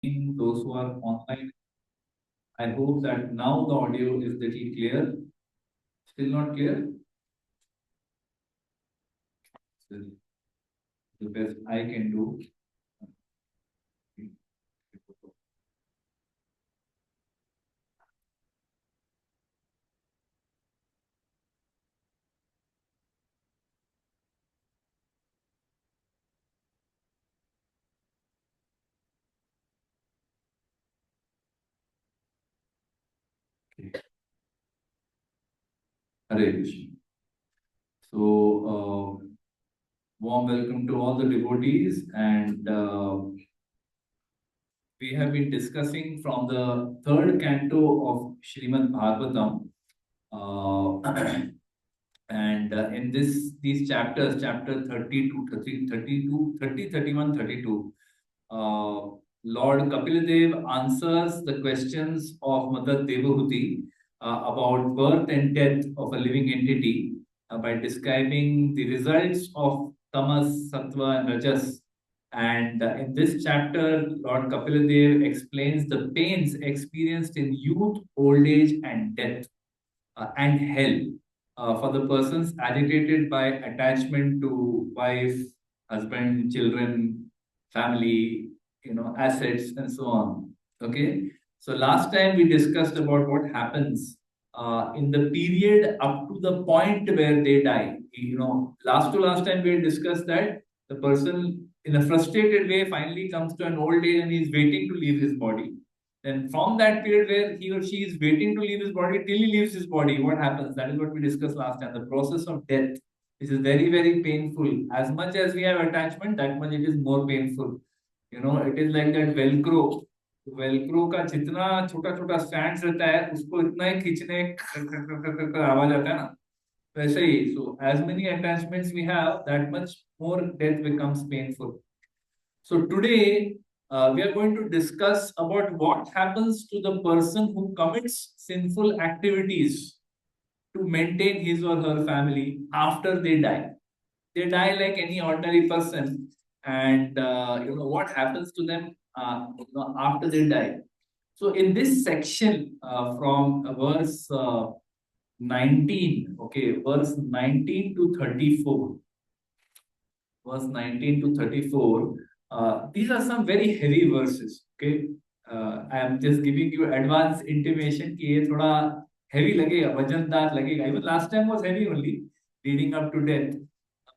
those who are online. I hope that now the audio is little clear. Still not clear? Still the best I can do. Okay. Hare Krishna. So, warm welcome to all the devotees, and we have been discussing from the third canto of Srimad Bhagavatam. And in these chapters, chapter 32, 32, 30, 31, 32, Lord Kapildev answers the questions of Mother Devahuti about birth and death of a living entity by describing the results of tamas, sattva, and rajas. And in this chapter, Lord Kapildev explains the pains experienced in youth, old age, and death, and hell for the persons agitated by attachment to wife, husband, children, family, assets, and so on. Okay. So last time we discussed about what happens in the period up to the point where they die. Last to last time we had discussed that the person in a frustrated way finally comes to an old age and he is waiting to leave his body. Then from that period where he or she is waiting to leave his body till he leaves his body, what happens? That is what we discussed last time. The process of death, which is very, very painful. As much as we have attachment, that much it is more painful. It is like that Velcro. Velcro का जितना छोटा छोटा stand रहता है उसको इतना ही खींचने कर आवाज आता है ना वैसे ही so as many attachments we have that much more death becomes painful. So today we are going to discuss about what happens to the person who commits sinful activities to maintain his or her family after they die. They die like any ordinary person, and what happens to them after they die. So in this section from verse 19, okay, verse 19 to 34, verse 19 to 34. These are some very heavy verses. Okay, I am just giving you advance intimation कि ये थोड़ा heavy लगेगा, वजनदार लगेगा. Even last time was heavy only, leading up to death.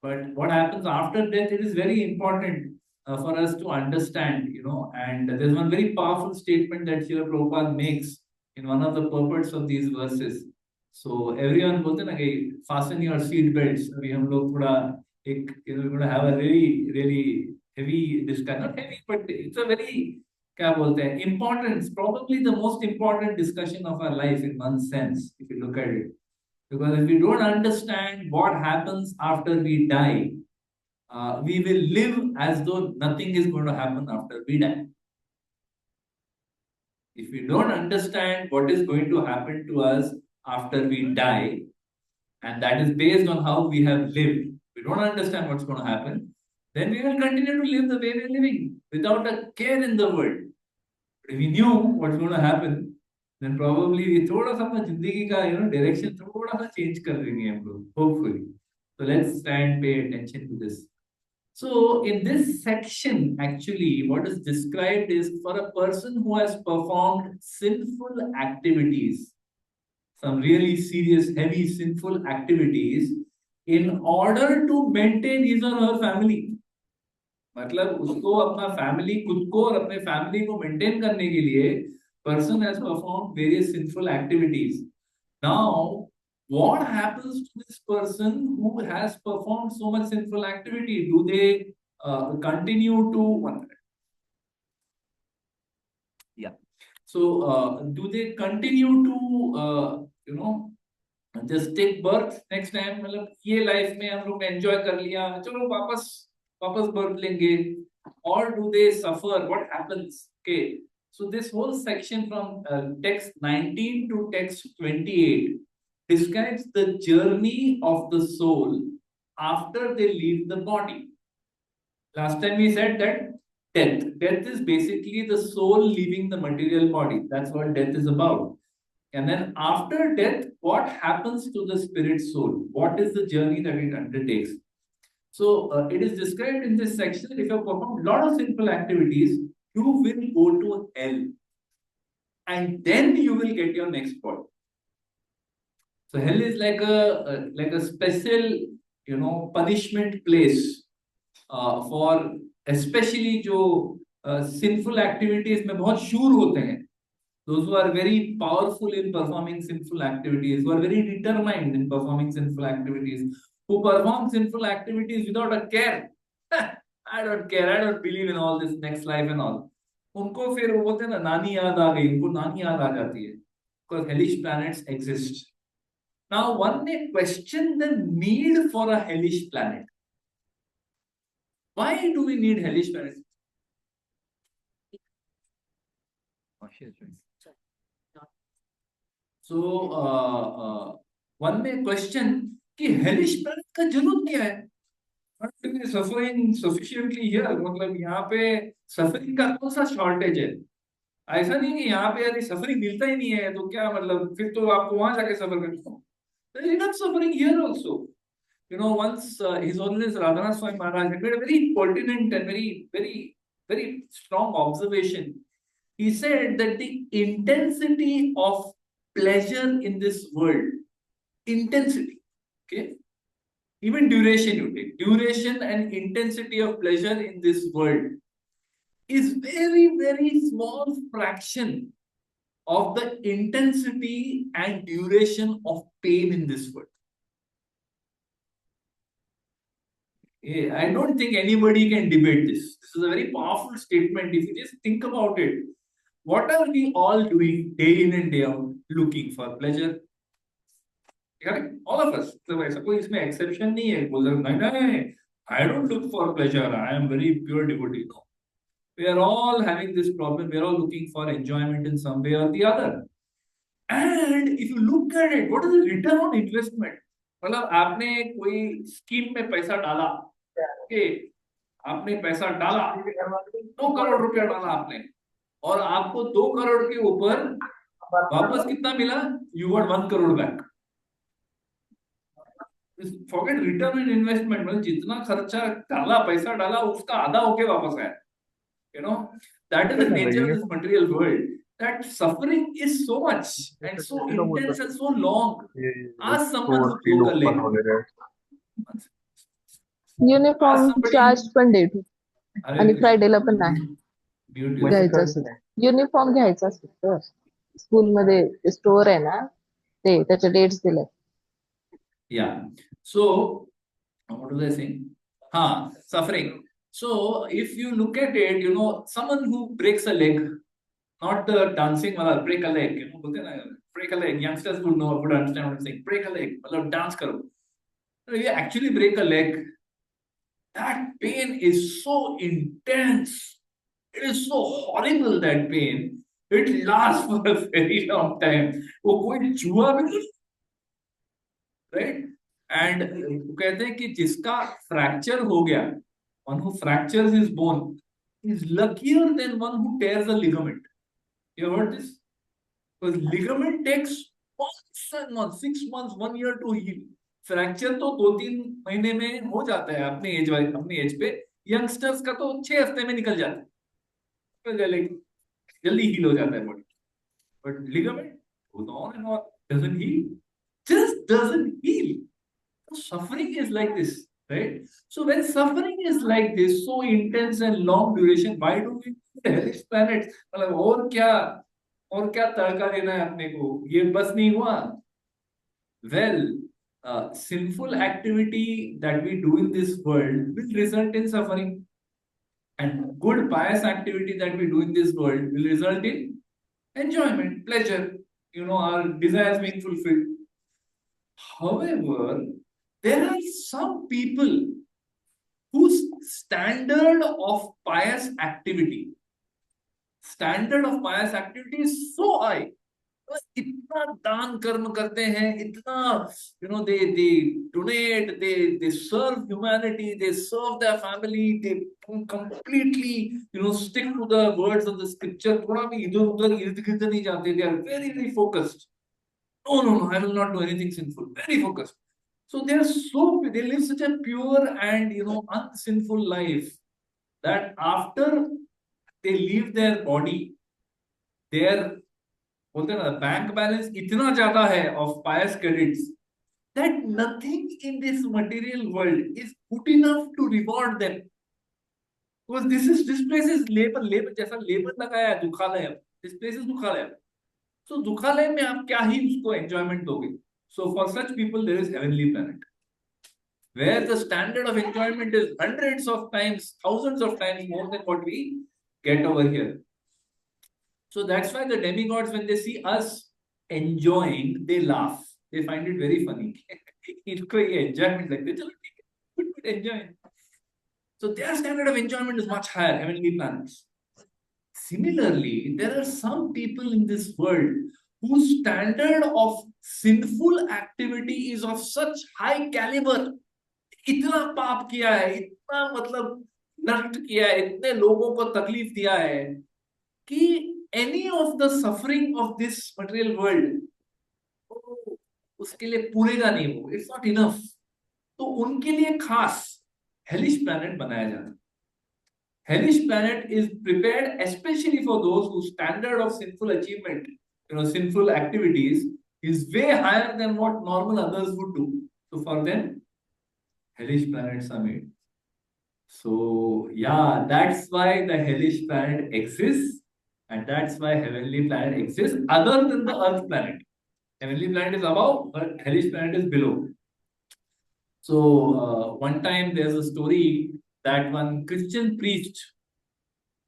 But what happens after death, it is very important for us to understand, And there's one very powerful statement that Srila Prabhupada makes in one of the purports of these verses. So everyone बोलते ना कि fasten your seat belts. अभी हम लोग थोड़ा we're going to have a really, really heavy discussion. Not heavy, but it's a very क्या बोलते हैं importance, probably the most important discussion of our life in one sense, if you look at it. Because if we don't understand what happens after we die, we will live as though nothing is going to happen after we die. If we don't understand what is going to happen to us after we die, and that is based on how we have lived, we don't understand what's going to happen, then we will continue to live the way we're living without a care in the world. But if we knew what's going to happen, then probably we थोड़ा सा अपना जिंदगी का direction थोड़ा सा change कर देंगे हम लोग, hopefully. So let's try and pay attention to this. So in this section, actually, what is described is for a person who has performed sinful activities, some really serious, heavy, sinful activities, in order to maintain his or her family. मतलब उसको अपना family खुद को और अपने family को maintain करने के लिए person has performed various sinful activities. Now, what happens to this person who has performed so much sinful activity? Do they continue to yeah? So do they continue to just take birth next time? मतलब ये life में हम लोग enjoy कर लिया, चलो वापस birth लेंगे, or do they suffer? What happens? Okay, so this whole section from text 19 to text 28 describes the journey of the soul after they leave the body. Last time we said that death. Death is basically the soul leaving the material body. That's what death is about. And then after death, what happens to the spirit soul? What is the journey that it undertakes? So it is described in this section that if you perform a lot of sinful activities, you will go to hell. And then you will get your next body. So hell is like a special, punishment place for especially जो sinful activities में बहुत sure होते हैं. Those who are very powerful in performing sinful activities, who are very determined in performing sinful activities, who perform sinful activities without a care. I don't care. I don't believe in all this next life and all. उनको फिर वो बोलते हैं ना नानी याद आ गई, उनको नानी याद आ जाती है. Because hellish planets exist. Now, one may question the need for a hellish planet. Why do we need hellish planets? So, one may question कि hellish planet का जरूरत क्या है? Suffering sufficiently here. मतलब यहाँ पे suffering का कौन सा shortage है? ऐसा नहीं कि यहाँ पे यदि suffering मिलता ही नहीं है तो क्या मतलब फिर तो आपको वहां जाके suffer करना हो. There is enough suffering here also. Once His Holiness Radhanath Swami Maharaj had made a very pertinent and very, very, very strong observation. He said that the intensity of pleasure in this world, intensity, okay, even duration you take, duration and intensity of pleasure in this world is very, very small fraction of the intensity and duration of pain in this world. I don't think anybody can debate this. This is a very powerful statement. If you just think about it, what are we all doing day in and day out? Looking for pleasure. Correct? All of us. So ऐसा कोई इसमें exception नहीं है. बोल रहे नहीं, I don't look for pleasure. I am very pure devotee. No. We are all having this problem. We are all looking for enjoyment in some way or the other. And if you look at it, what is the return on investment? मतलब आपने कोई scheme में पैसा डाला, okay, आपने पैसा डाला, 2 करोड़ रुपया डाला आपने, और आपको 2 करोड़ के ऊपर वापस कितना मिला? You got 1 crore back. Forget return on investment. मतलब जितना खर्चा डाला, पैसा डाला, उसका आधा होके वापस आया. That is the nature of this material world. That suffering is so much and so intense and so long. Ask someone who broke a leg. Uniform charge पण डेट आणि फ्रायडेला पण आहे घ्यायचं असतं. युनिफॉर्म घ्यायचा असतो स्कूलमध्ये स्टोर आहे ना ते त्याचे डेट्स दिले. Yeah. So what was I saying? Suffering. So if you look at it, someone who breaks a leg, not the dancing wala, break a leg, bolte na, break a leg. Youngsters would understand what I'm saying. Break a leg, matlab dance karo. If you actually break a leg, that pain is so intense. It is so horrible, that pain. It lasts for a very long time. वो कोई जुआ भी नहीं, right? And कहते हैं कि जिसका fracture हो गया, one who fractures his bone is luckier than one who tears a ligament. You have heard this? Because ligament takes months and months, 6 months, 1 year to heal. Fracture तो 2-3 महीने में हो जाता है अपने एज पे. यंगस्टर्स का तो 6 हफ्ते में निकल जाता है, जल्दी हील हो जाता है body. But ligament goes on and on, doesn't heal, just doesn't heal. Suffering is like this, right? So when suffering is like this, so intense and long duration, why do we need hellish planets? मतलब और क्या तड़का देना है अपने को? ये बस नहीं हुआ. Well, sinful activity that we do in this world will result in suffering, and good pious activity that we do in this world will result in enjoyment, pleasure, our desires being fulfilled. However, there are some people whose standard of pious activity is so high, बस इतना दान कर्म करते हैं, इतना they donate, they serve humanity, they serve their family, they completely stick to the words of the scripture, थोड़ा भी इधर उधर इर्द गिर्द नहीं जाते, they are very very focused. No, I will not do anything sinful. Very focused. So they live such a pure and unsinful life that after they leave their body, their बोलते हैं ना बैंक बैलेंस इतना ज्यादा है of pious credits that nothing in this material world is good enough to reward them. Because this place is labor जैसा labor लगाया है दुखालय. This place is दुखालय. So दुखालय में आप क्या ही उसको enjoyment दोगे? So for such people there is heavenly planet, where the standard of enjoyment is hundreds of times, thousands of times more than what we get over here. So that's why the demigods, when they see us enjoying, they laugh. They find it very funny. Enjoyment like this. Enjoy. So their standard of enjoyment is much higher, heavenly planets. Similarly, there are some people in this world whose standard of sinful activity is of such high caliber. इतना पाप किया है, इतना मतलब नष्ट किया है, इतने लोगों को तकलीफ दिया है कि any of the suffering of this material world उसके लिए पूरेगा नहीं वो. It's not enough. तो उनके लिए खास hellish planet बनाया जाता है. Hellish planet is prepared especially for those whose standard of sinful achievement, sinful activities is way higher than what normal others would do. So for them, hellish planets are made. So yeah, that's why the hellish planet exists, and that's why heavenly planet exists other than the earth planet. Heavenly planet is above, but hellish planet is below. So one time there's a story that one Christian priest,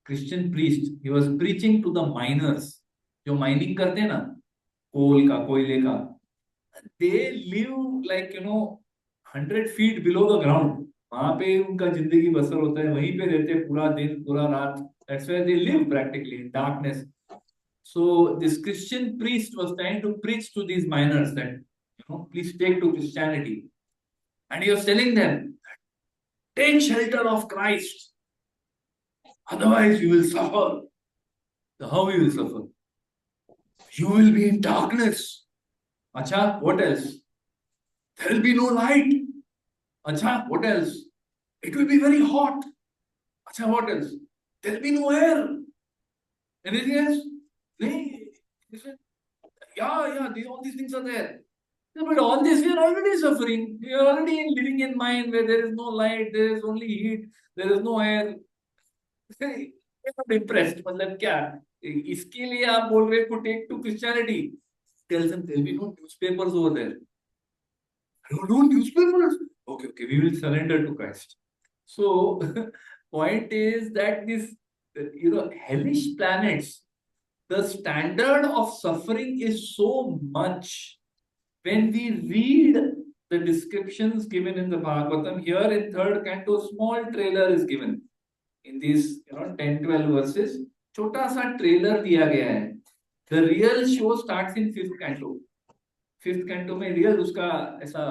he was preaching to the miners, जो mining करते हैं ना, कोल का, कोयले का. They live like 100 feet below the ground. वहां पे उनका जिंदगी बसर होता है, वहीं पे रहते हैं पूरा दिन पूरा रात. That's where they live practically in darkness. So this Christian priest was trying to preach to these miners that please take to Christianity, and he was telling them, take shelter of Christ, otherwise you will suffer. So how you will suffer? You will be in darkness. Acha, what else? There will be no light. Acha, what else? It will be very hot. Acha, what else? There will be no air. Anything else? Yeah, all these things are there. But all this we are already suffering. We are already living in mind where there is no light, there is only heat, there is no air. I'm not impressed. मतलब क्या? इसके लिए आप बोल रहे हो take to Christianity? Tell them there will be no newspapers over there. No newspapers. Okay, we will surrender to Christ. So, point is that this, hellish planets, the standard of suffering is so much. When we read the descriptions given in the Bhagavatam, here in third canto, small trailer is given. In these 10-12 verses, छोटा सा trailer दिया गया है. The real show starts in fifth canto. Fifth canto में real उसका ऐसा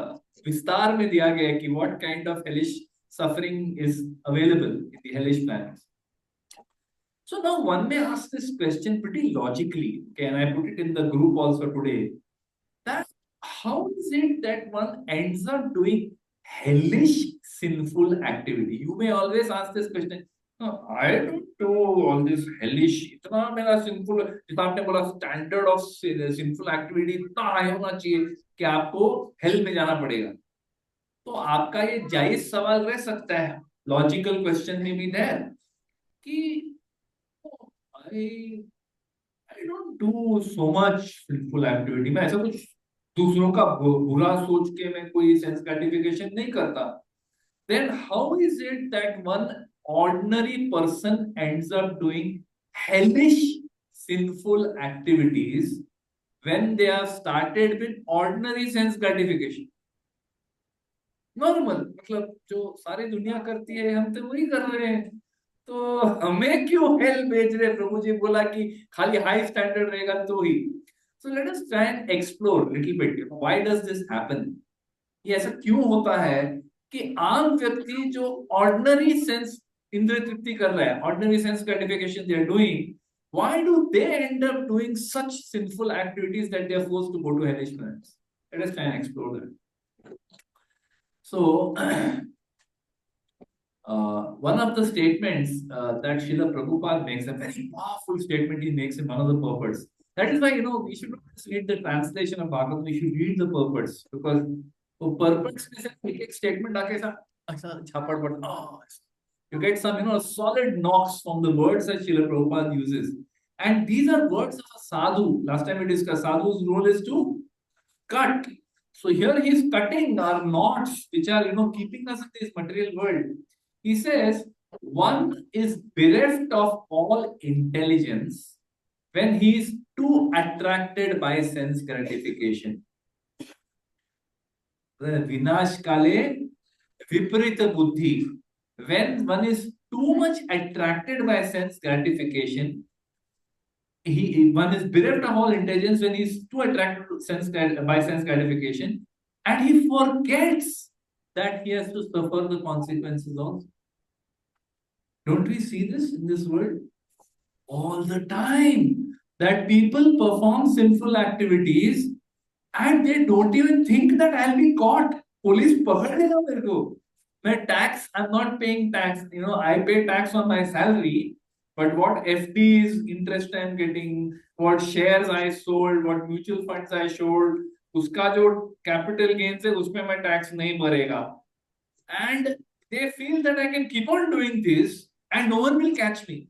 विस्तार में दिया गया है कि what kind of hellish suffering is available in the hellish planets. So now one may ask this question pretty logically, okay, and I put it in the group also today, that how is it that one ends up doing hellish sinful activity? You may always ask this question. No, I don't do all this hellish. इतना मेरा sinful, जितना आपने बोला standard of sinful activity इतना high होना चाहिए कि आपको hell में जाना पड़ेगा. तो आपका ये जायज सवाल रह सकता है. Logical question may be there कि I don't do so much sinful activity. मैं ऐसा कुछ दूसरों का बुरा सोच के मैं कोई सेंस ग्रेटिफिकेशन नहीं करता. Then how is it that one ordinary person ends up doing hellish sinful activities when they have started with ordinary sense gratification? Normal, मतलब जो सारी दुनिया करती है हम तो वही कर रहे हैं, तो हमें क्यों हेल भेज रहे? प्रभु जी बोला कि खाली हाई स्टैंडर्ड रहेगा तो ही. So let us try and explore a little bit. Why does this happen? ये ऐसा क्यों होता है कि आम व्यक्ति जो ऑर्डिनरी सेंस इंद्रिय तृप्ति कर रहा है, ordinary sense gratification they are doing, why do they end up doing such sinful activities that they are forced to go to hellish planets? Let us try and explore that. So one of the statements that Srila Prabhupada makes, a very powerful statement he makes in one of the purports. That is why, we should not just read the translation of Bhagavatam, we should read the purports, because the purports में से एक statement आके ऐसा छापड़ पड़, you get some, solid knocks from the words that Srila Prabhupada uses. And these are words of a sadhu. Last time we discussed, sadhu's role is to cut. So here he is cutting our knots, which are, keeping us in this material world. He says, one is bereft of all intelligence when he is too attracted by sense gratification. Vinash kale viparita buddhi. When one is too much attracted by sense gratification, one is bereft of all intelligence when he is too attracted by sense gratification, and he forgets that he has to suffer the consequences also. Don't we see this in this world all the time? That people perform sinful activities and they don't even think that I'll be caught. Police पकड़ेगा मेरे को. मैं tax, I'm not paying tax. I pay tax on my salary. But what FDs, interest I'm getting, what shares I sold, what mutual funds I sold, उसका जो capital gains है उसमें मैं tax नहीं भरेगा. And they feel that I can keep on doing this and no one will catch me.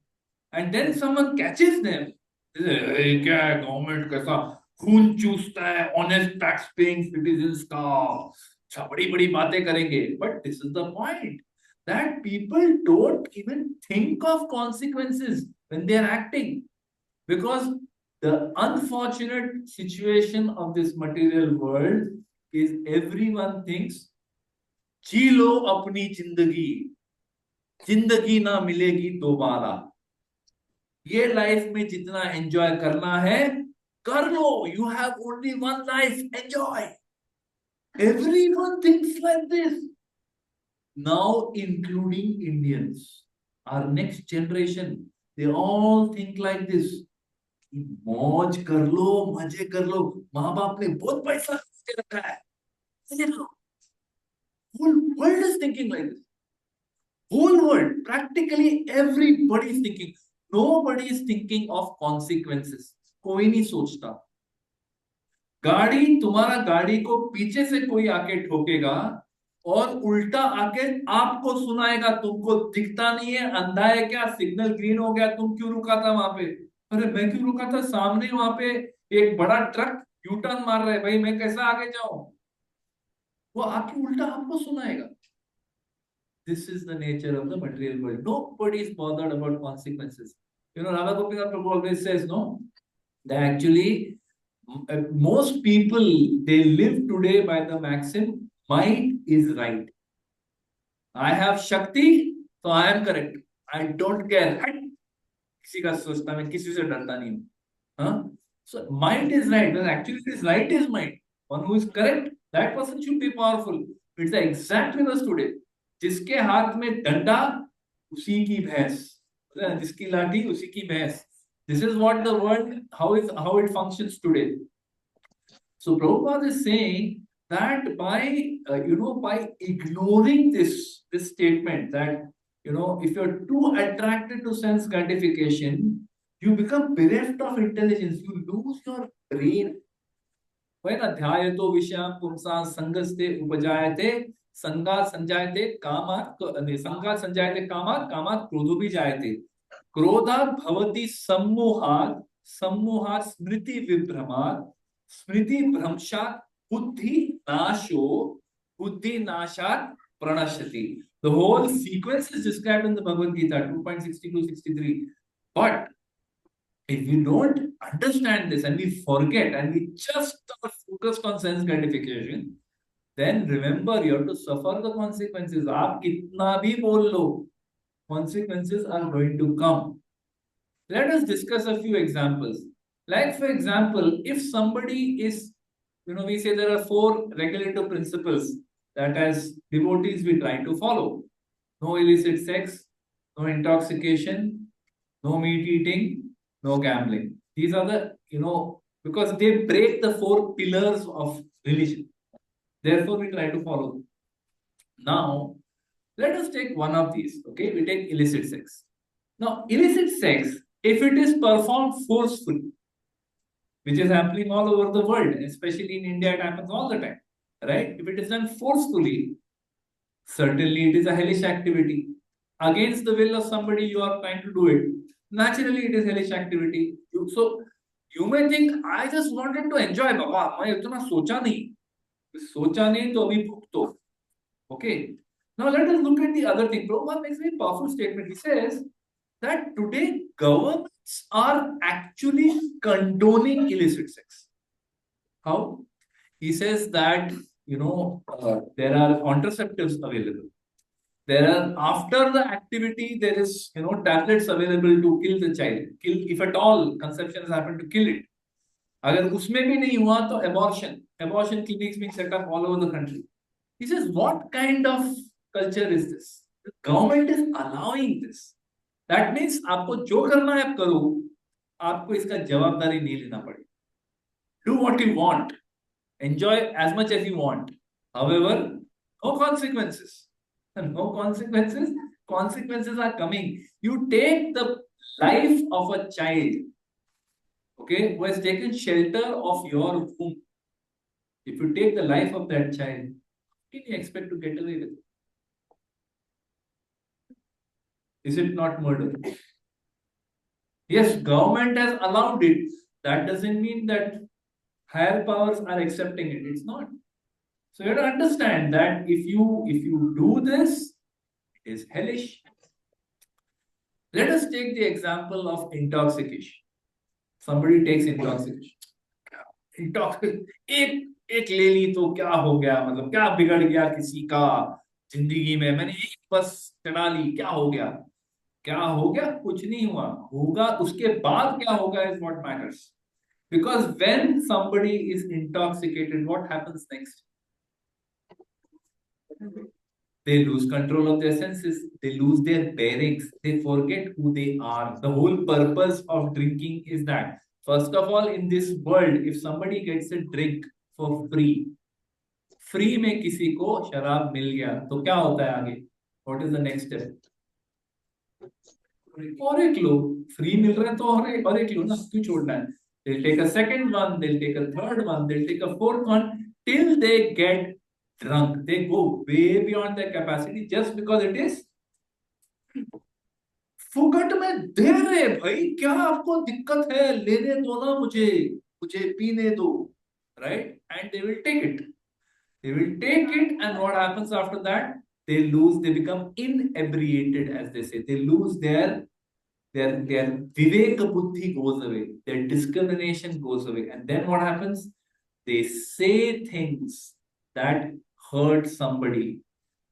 And then someone catches them. They say, hey, क्या है government कैसा खून चूसता है honest tax paying citizens का, अच्छा बड़ी बड़ी बातें करेंगे. But this is the point, that people don't even think of consequences when they are acting, because the unfortunate situation of this material world is everyone thinks जी लो अपनी जिंदगी, जिंदगी ना मिलेगी दोबारा, ये लाइफ में जितना एंजॉय करना है कर लो, you have only one life, enjoy. Everyone thinks like this. Now, including Indians, our next generation, they all think like this. मौज कर लो, मजे कर लो, माँ बाप ने बहुत पैसा दे रखा है, मजे करो. Whole world is thinking like this. Whole world, practically everybody is thinking. Nobody is thinking of consequences. कोई नहीं सोचता. गाड़ी, तुम्हारा गाड़ी को पीछे से कोई आके ठोकेगा और उल्टा आके आपको सुनाएगा, तुमको दिखता नहीं है, अंधा है क्या, सिग्नल ग्रीन हो गया, तुम क्यों रुका था वहां पे. अरे मैं क्यों रुका था, सामने वहां पे एक बड़ा ट्रक यू टर्न मार रहा है, भाई मैं कैसा आगे जाऊं. वो आके उल्टा आपको सुनाएगा. This is the nature of the material world. Nobody is bothered about consequences. Radha Gopinath Prabhu always says, no, that actually most people, they live today by the maxim, might is right. I have Shakti, so I am correct. I don't care. किसी का सोचता, मैं किसी से डरता नहीं हूँ. So might is right. Well, actually, it is right is might. One who is correct, that person should be powerful. It's the exact reverse today. जिसके हाथ में डंडा उसी की भैंस, जिसकी लाठी उसी की भैंस. This is what the world, how it functions today. So Prabhupada is saying that by by ignoring this statement, that if you're too attracted to sense gratification, you become bereft of intelligence, you lose your brain. वही ना, ध्यायतो विषयां पुंसां संगस्ते उपजायते, संगात संजायते कामात्, संगात संजायते कामात्, कामात् क्रोधो भी जायते, क्रोधात् भवति सम्मोहात्, सम्मोहात् स्मृति विभ्रमात्, स्मृति भ्रंशात् बुद्धि नाशो, बुद्धि नाशात् प्रणश्यति. The whole sequence is described in the Bhagavad Gita 2.62-63. But if we don't understand this and we forget and we just are focused on sense gratification, then remember, you have to suffer the consequences. आप कितना भी बोल लो, consequences are going to come. Let us discuss a few examples. Like, for example, if somebody is, we say there are 4 regulative principles that as devotees we try to follow. No illicit sex, no intoxication, no meat eating, no gambling. These are the, because they break the 4 pillars of religion. Therefore, we try to follow them. Now, let us take one of these. Okay, we take illicit sex. Now, illicit sex, if it is performed forcefully, which is happening all over the world, especially in India, it happens all the time, right? If it is done forcefully, certainly it is a hellish activity. Against the will of somebody, you are trying to do it. Naturally, it is hellish activity. So, you may think, I just wanted to enjoy, Baba. मैं इतना सोचा नहीं. सोचा नहीं तो अभी भुगतो. Okay. Now let us look at the other thing. Prabhupada makes a very powerful statement. He says that today governments are actually condoning illicit sex. How? He says that, there are contraceptives available. There are, after the activity, there is, tablets available to kill the child. Kill, if at all conception has happened, to kill it. अगर उसमें भी नहीं हुआ तो abortion clinics being set up all over the country. He says, what kind of culture is this? The government is allowing this. That means आपको जो करना है आप करो, आपको इसका जवाबदारी नहीं लेना पड़ेगा. Do what you want. Enjoy as much as you want. However, no consequences. No consequences. Consequences are coming. You take the life of a child, okay, who has taken shelter of your womb. If you take the life of that child, how can you expect to get away with it? Is it not murder? Yes, government has allowed it. That doesn't mean that higher powers are accepting it. It's not. So you have to understand that if you do this, it is hellish. Let us take the example of intoxication. Somebody takes intoxication. एक ले ली तो क्या हो गया, मतलब क्या बिगड़ गया किसी का जिंदगी में, मैंने एक बस चढ़ा ली, क्या हो गया? क्या हो गया? कुछ नहीं हुआ. होगा उसके बाद क्या होगा is what matters. Because when somebody is intoxicated, what happens next? They lose control of their senses. They lose their bearings. They forget who they are. The whole purpose of drinking is that. First of all, in this world, if somebody gets a drink for free में किसी को शराब मिल गया, तो क्या होता है आगे? What is the next step? और एक लो, फ्री मिल रहा है तो और एक लो ना, क्यों छोड़ना है? They'll take a second one, they'll take a third one, they'll take a fourth one, till they get drunk. They go way beyond their capacity just because it is फुकट में दे रहे. भाई क्या आपको दिक्कत है? लेने दो ना मुझे पीने दो, right? And they will take it. They will take it, and what happens after that? They become inebriated, as they say. They lose their viveka buddhi goes away, their discrimination goes away, and then what happens? They say things that hurt somebody.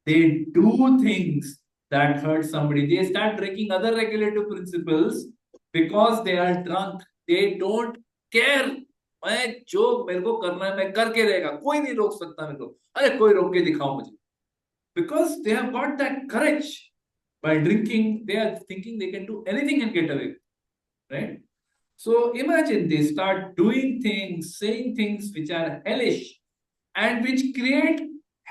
They do things that hurt somebody. They start breaking other regulative principles because they are drunk. They don't care. मैं जो मेरे को करना है मैं करके रहेगा, कोई नहीं रोक सकता मेरे को. अरे कोई रोक के दिखाओ मुझे. Because they have got that courage. By drinking, they are thinking they can do anything and get away, right? So imagine they start doing things, saying things which are hellish and which create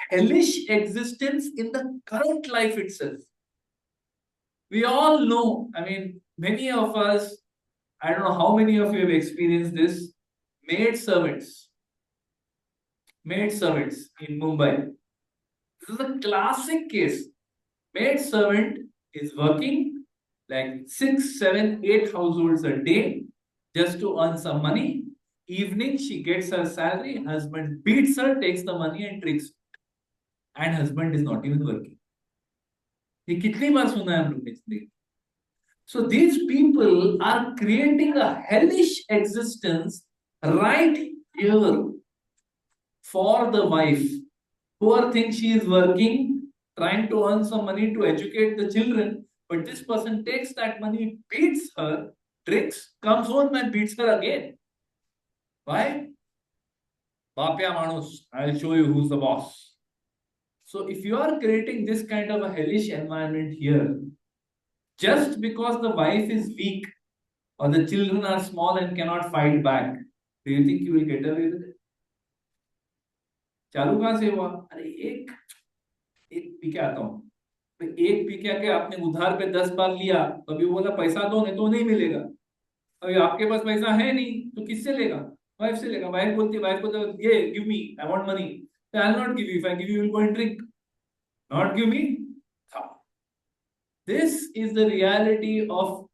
hellish existence in the current life itself. We all know, I mean, many of us, I don't know how many of you have experienced this, maid servants in Mumbai. This is a classic case. Maid servant is working like 6, 7, 8 households a day just to earn some money. Evening, she gets her salary, husband beats her, takes the money and tricks. And husband is not even working. ये कितनी बार सुना है हम लोग ने? So these people are creating a hellish existence right here for the wife. Poor thing, she is working, trying to earn some money to educate the children, but this person takes that money, beats her, drinks, comes home and beats her again. Why? Papya Manus, I'll show you who's the boss. So if you are creating this kind of a hellish environment here, just because the wife is weak or the children are small and cannot fight back, do you think you will get away with it? चालू कहां से हुआ? अरे एक एक P के आता हूँ, तो एक पी के आके आपने उधार पे 10 बार लिया, तो अभी वो बोला पैसा दो, नहीं तो नहीं मिलेगा। अभी आपके पास पैसा है नहीं तो किससे लेगा? वाइफ से लेगा। वाइफ बोलती है, वाइफ को तो ये give me, I want money, I will not give you, if I give you will go and drink, not give me. This is the reality of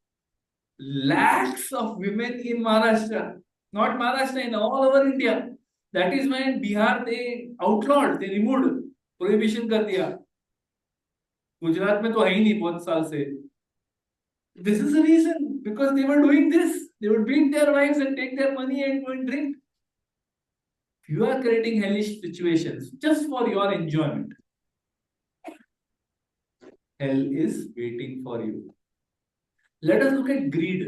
lakhs of women in Maharashtra, not Maharashtra, in all over India. That is why in Bihar they outlawed, they removed, prohibition कर दिया। गुजरात में तो है ही नहीं बहुत साल से। This is the reason, because they were doing this. They would beat their wives and take their money and go and drink. You are creating hellish situations just for your enjoyment. Hell is waiting for you. Let us look at greed.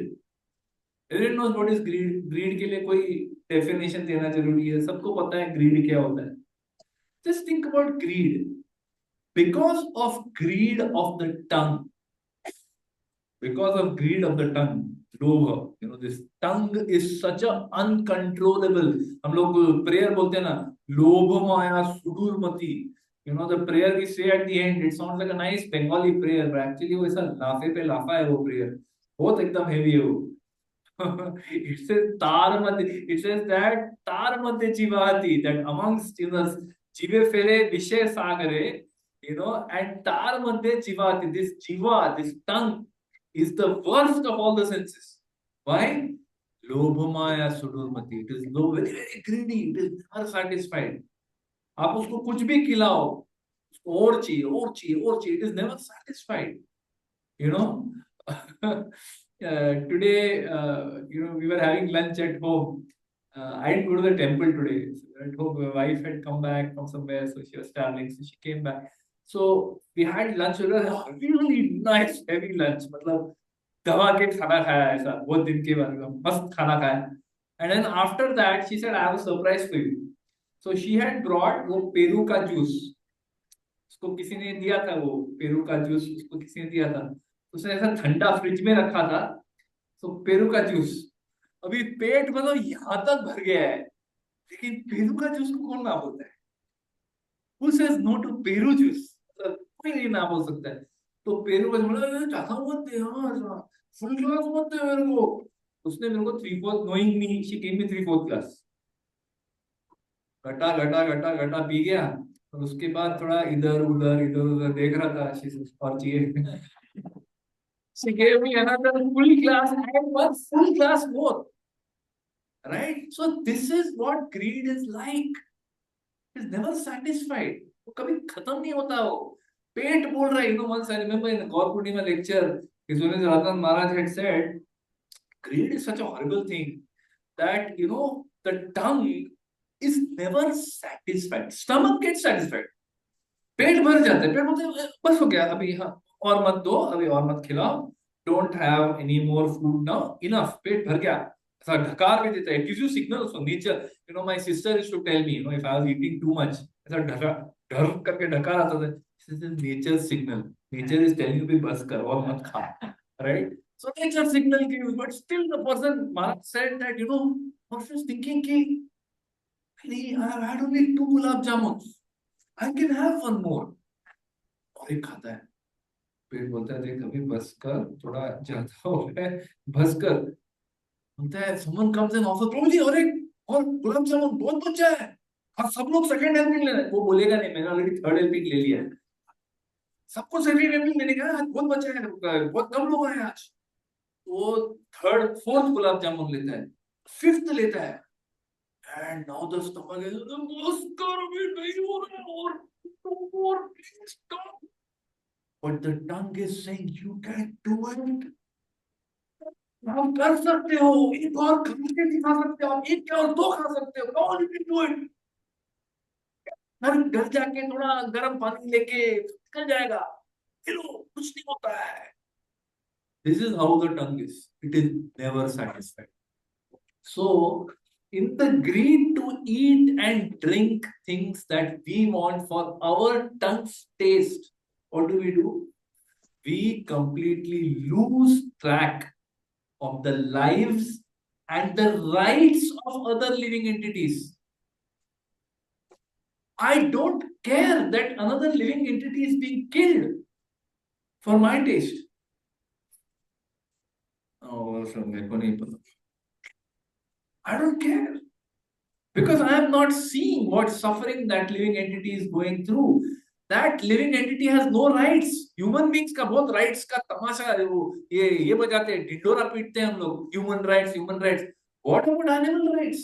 Everyone knows what is greed. Greed के लिए कोई definition देना जरूरी है, सबको पता है greed क्या होता है। Just think about greed. Because of greed of the tongue, because of greed of the tongue, lobha, this tongue is such a uncontrollable, हम लोग prayer बोलते हैं ना, लोभ माया सुदूरमति, the prayer we say at the end, it sounds like a nice Bengali prayer, but actually वो ऐसा लाफे पे लाफा है वो prayer, बहुत एकदम heavy है वो। it says tar madhe, it says that tar madhe jivati, that amongst jive fere vishay sagare, and tar madhe jivati, this jiva, this tongue is the worst of all the senses. Why? Lobhamaya sudurmati. It is low, very very greedy, it is never satisfied. आप उसको कुछ भी खिलाओ, उसको और चाहिए और चाहिए और चाहिए, it is never satisfied. Today, we were having lunch at home. I didn't go to the temple today. So at home, my wife had come back from somewhere, so she was traveling, so she came back. So we had lunch. It was a really nice, heavy lunch. मतलब दबा के खाना खाया ऐसा, बहुत दिन के बाद एकदम मस्त खाना खाया. And then after that, she said, "I have a surprise for you." So she had brought वो पेरू का जूस. उसको किसी ने दिया था, वो पेरू का जूस उसको किसी ने दिया था। उसने ऐसा ठंडा फ्रिज में रखा था, तो पेरू का जूस अभी पेट मतलब यहां तक भर गया है, लेकिन पेरू का जूस को कौन ना बोलता है? Who says no to Peru juice? कोई नहीं ना बोल सकता है। तो पेरू का बोला, ज्यादा मत दे, हाँ फुल ग्लास मत दे मेरे को। उसने मेरे को 3/4, knowing me, she gave me 3/4 glass, घटा घटा घटा घटा पी गया। और उसके बाद थोड़ा इधर उधर देख रहा था, और चाहिए। She gave me another full glass and one full glass more. Right? So this is what greed is like. It is never satisfied. वो कभी खत्म नहीं होता वो। पेट बोल रहा है, once I remember in the Gaur Purnima lecture, His Holiness Radhan Maharaj had said, greed is such a horrible thing that, the tongue is never satisfied. Stomach gets satisfied. पेट भर जाता है, पेट बोलते हैं बस हो गया अभी, हाँ और मत दो, अभी और मत खिलाओ, don't have any more food now, enough, पेट भर गया। ऐसा ढकार भी देता है, gives you signal of nature. My sister is to tell me, if I was eating too much, ऐसा ढका ढर करके ढकार आता था। This is nature signal, nature is telling you भी बस कर और मत खा, right? So nature signal gives, but still the person Maharaj said that, person is thinking कि I have had only 2 gulab jamun, I can have one more. और एक खाता है, पेट बोलता है देख अभी बस कर, थोड़ा ज्यादा हो गया है, बस कर। बोलता है someone comes and offers, प्रभु जी और एक और गुलाब जामुन बहुत बचा है, हाँ सब लोग सेकंड हेल्पिंग लेना है। वो बोलेगा नहीं, मैंने ऑलरेडी थर्ड हेल्पिंग ले लिया है, सबको सेकंड हेल्पिंग लेने का बहुत बचा है, बहुत कम लोग हैं आज। वो थर्ड फोर्थ गुलाब जामुन लेता है, फिफ्थ लेता है, and now the stomach is, बस कर अभी नहीं हो रहा है, और please stop. But the tongue is saying you can't do it. आप कर सकते हो, एक और खा के दिखा सकते हो, आप एक और दो खा सकते हो, all you can do it. घर जाके थोड़ा गर्म पानी लेके निकल जाएगा, लो कुछ नहीं होता है। This is how the tongue is. It is never satisfied. So, in the greed to eat and drink things that we want for our tongue's taste, what do? We completely lose track of the lives and the rights of other living entities. I don't care that another living entity is being killed for my taste. Oh, I don't care. Because I am not seeing what suffering that living entity is going through. That living entity has no rights. Human beings का बहुत rights का तमाशा है वो ये बजाते हैं ढिंडोरा पीटते हैं हम लोग human rights, human rights. What about animal rights?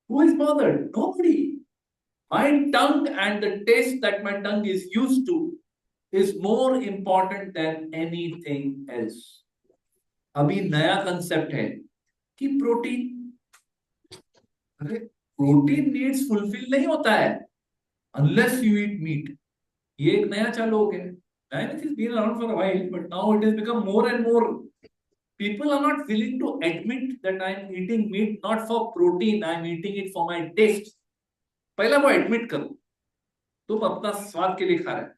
Who is bothered? Nobody. My tongue and the taste that my tongue is used to is more important than anything else. अभी नया concept है कि प्रोटीन अरे protein needs fulfil नहीं होता है unless you eat meat ये एक नया चालू हो गया Diabetes has been around for a while, but now it has become more and more. People are not willing to admit that I am eating meat not for protein, I am eating it for my taste. पहला वो admit करो तुम अपना स्वाद के लिए खा रहे हो.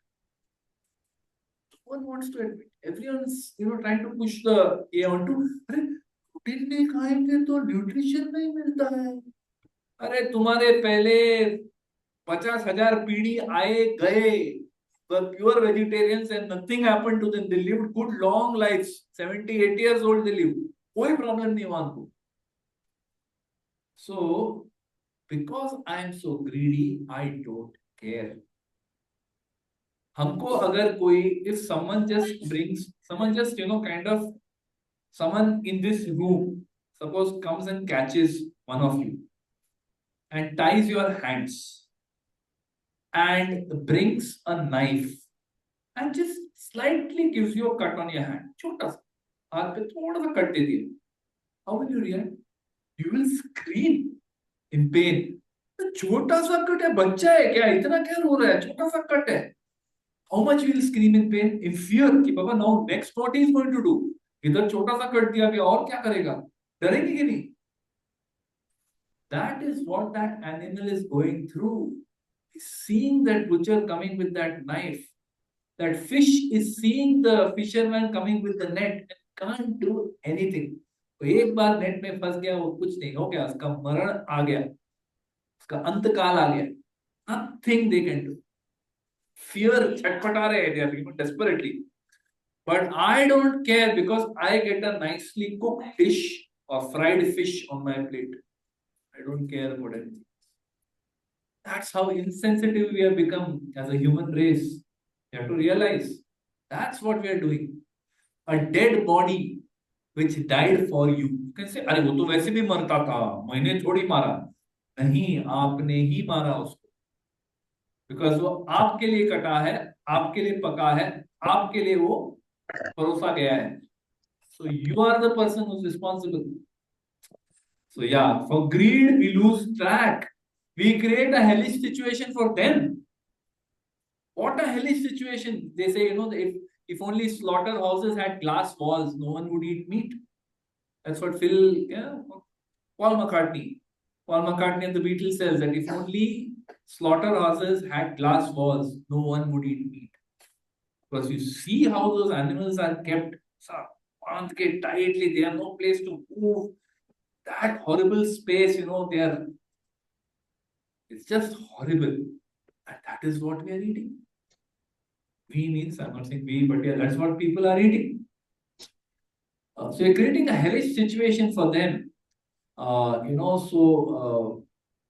No one wants to admit. Everyone's trying to push the A onto अरे प्रोटीन नहीं खाएंगे तो न्यूट्रिशन नहीं मिलता है. अरे तुम्हारे पहले 50,000 पीढ़ी आए गए were pure vegetarians and nothing happened to them. They lived good long lives. 70, 80 years old they lived. कोई problem नहीं हुआ उनको. So, because I am so greedy, I don't care. हमको अगर कोई if someone just kind of someone in this room suppose comes and catches one of you and ties your hands and brings a knife and just slightly gives you a cut on your hand. छोटा सा हाथ पे थोड़ा सा cut दे दिया. How will you react? You will scream in pain. छोटा सा cut है बच्चा है क्या इतना क्या रो रहा है छोटा सा कट है. How much you will scream in pain in fear कि पापा now next what he is going to do. इधर छोटा सा कट दिया गया और क्या करेगा डरेंगे कि नहीं. That is what that animal is going through. Seeing that butcher coming with that knife, that fish is seeing the fisherman coming with the net and can't do anything. तो एक बार नेट में फंस गया वो कुछ नहीं हो गया उसका मरण आ गया उसका अंतकाल आ गया. Nothing they can do. Fear छटपटा रहे हैं they are desperately. But I don't care because I get a nicely cooked dish or fried fish on my plate. I don't care about anything. That's how insensitive we have become as a human race. You have to realize that's what we are doing. A dead body which died for you. You can say, अरे वो तो वैसे भी मरता था, मैंने थोड़ी मारा. नहीं, आपने ही मारा उसको. Because वो आपके लिए कटा है, आपके लिए पका है, आपके लिए वो परोसा गया है. So you are the person who's responsible. So yeah, for greed we lose track. We create a hellish situation for them. What a hellish situation. They say, if only slaughterhouses had glass walls, no one would eat meat. That's what Paul McCartney. Paul McCartney and the Beatles says that if only slaughterhouses had glass walls, no one would eat meat. Because you see how those animals are kept tightly, they have no place to move. That horrible space, it's just horrible. And that is what we are eating. We means, I'm not saying we, but yeah, that's what people are eating. So you're creating a hellish situation for them.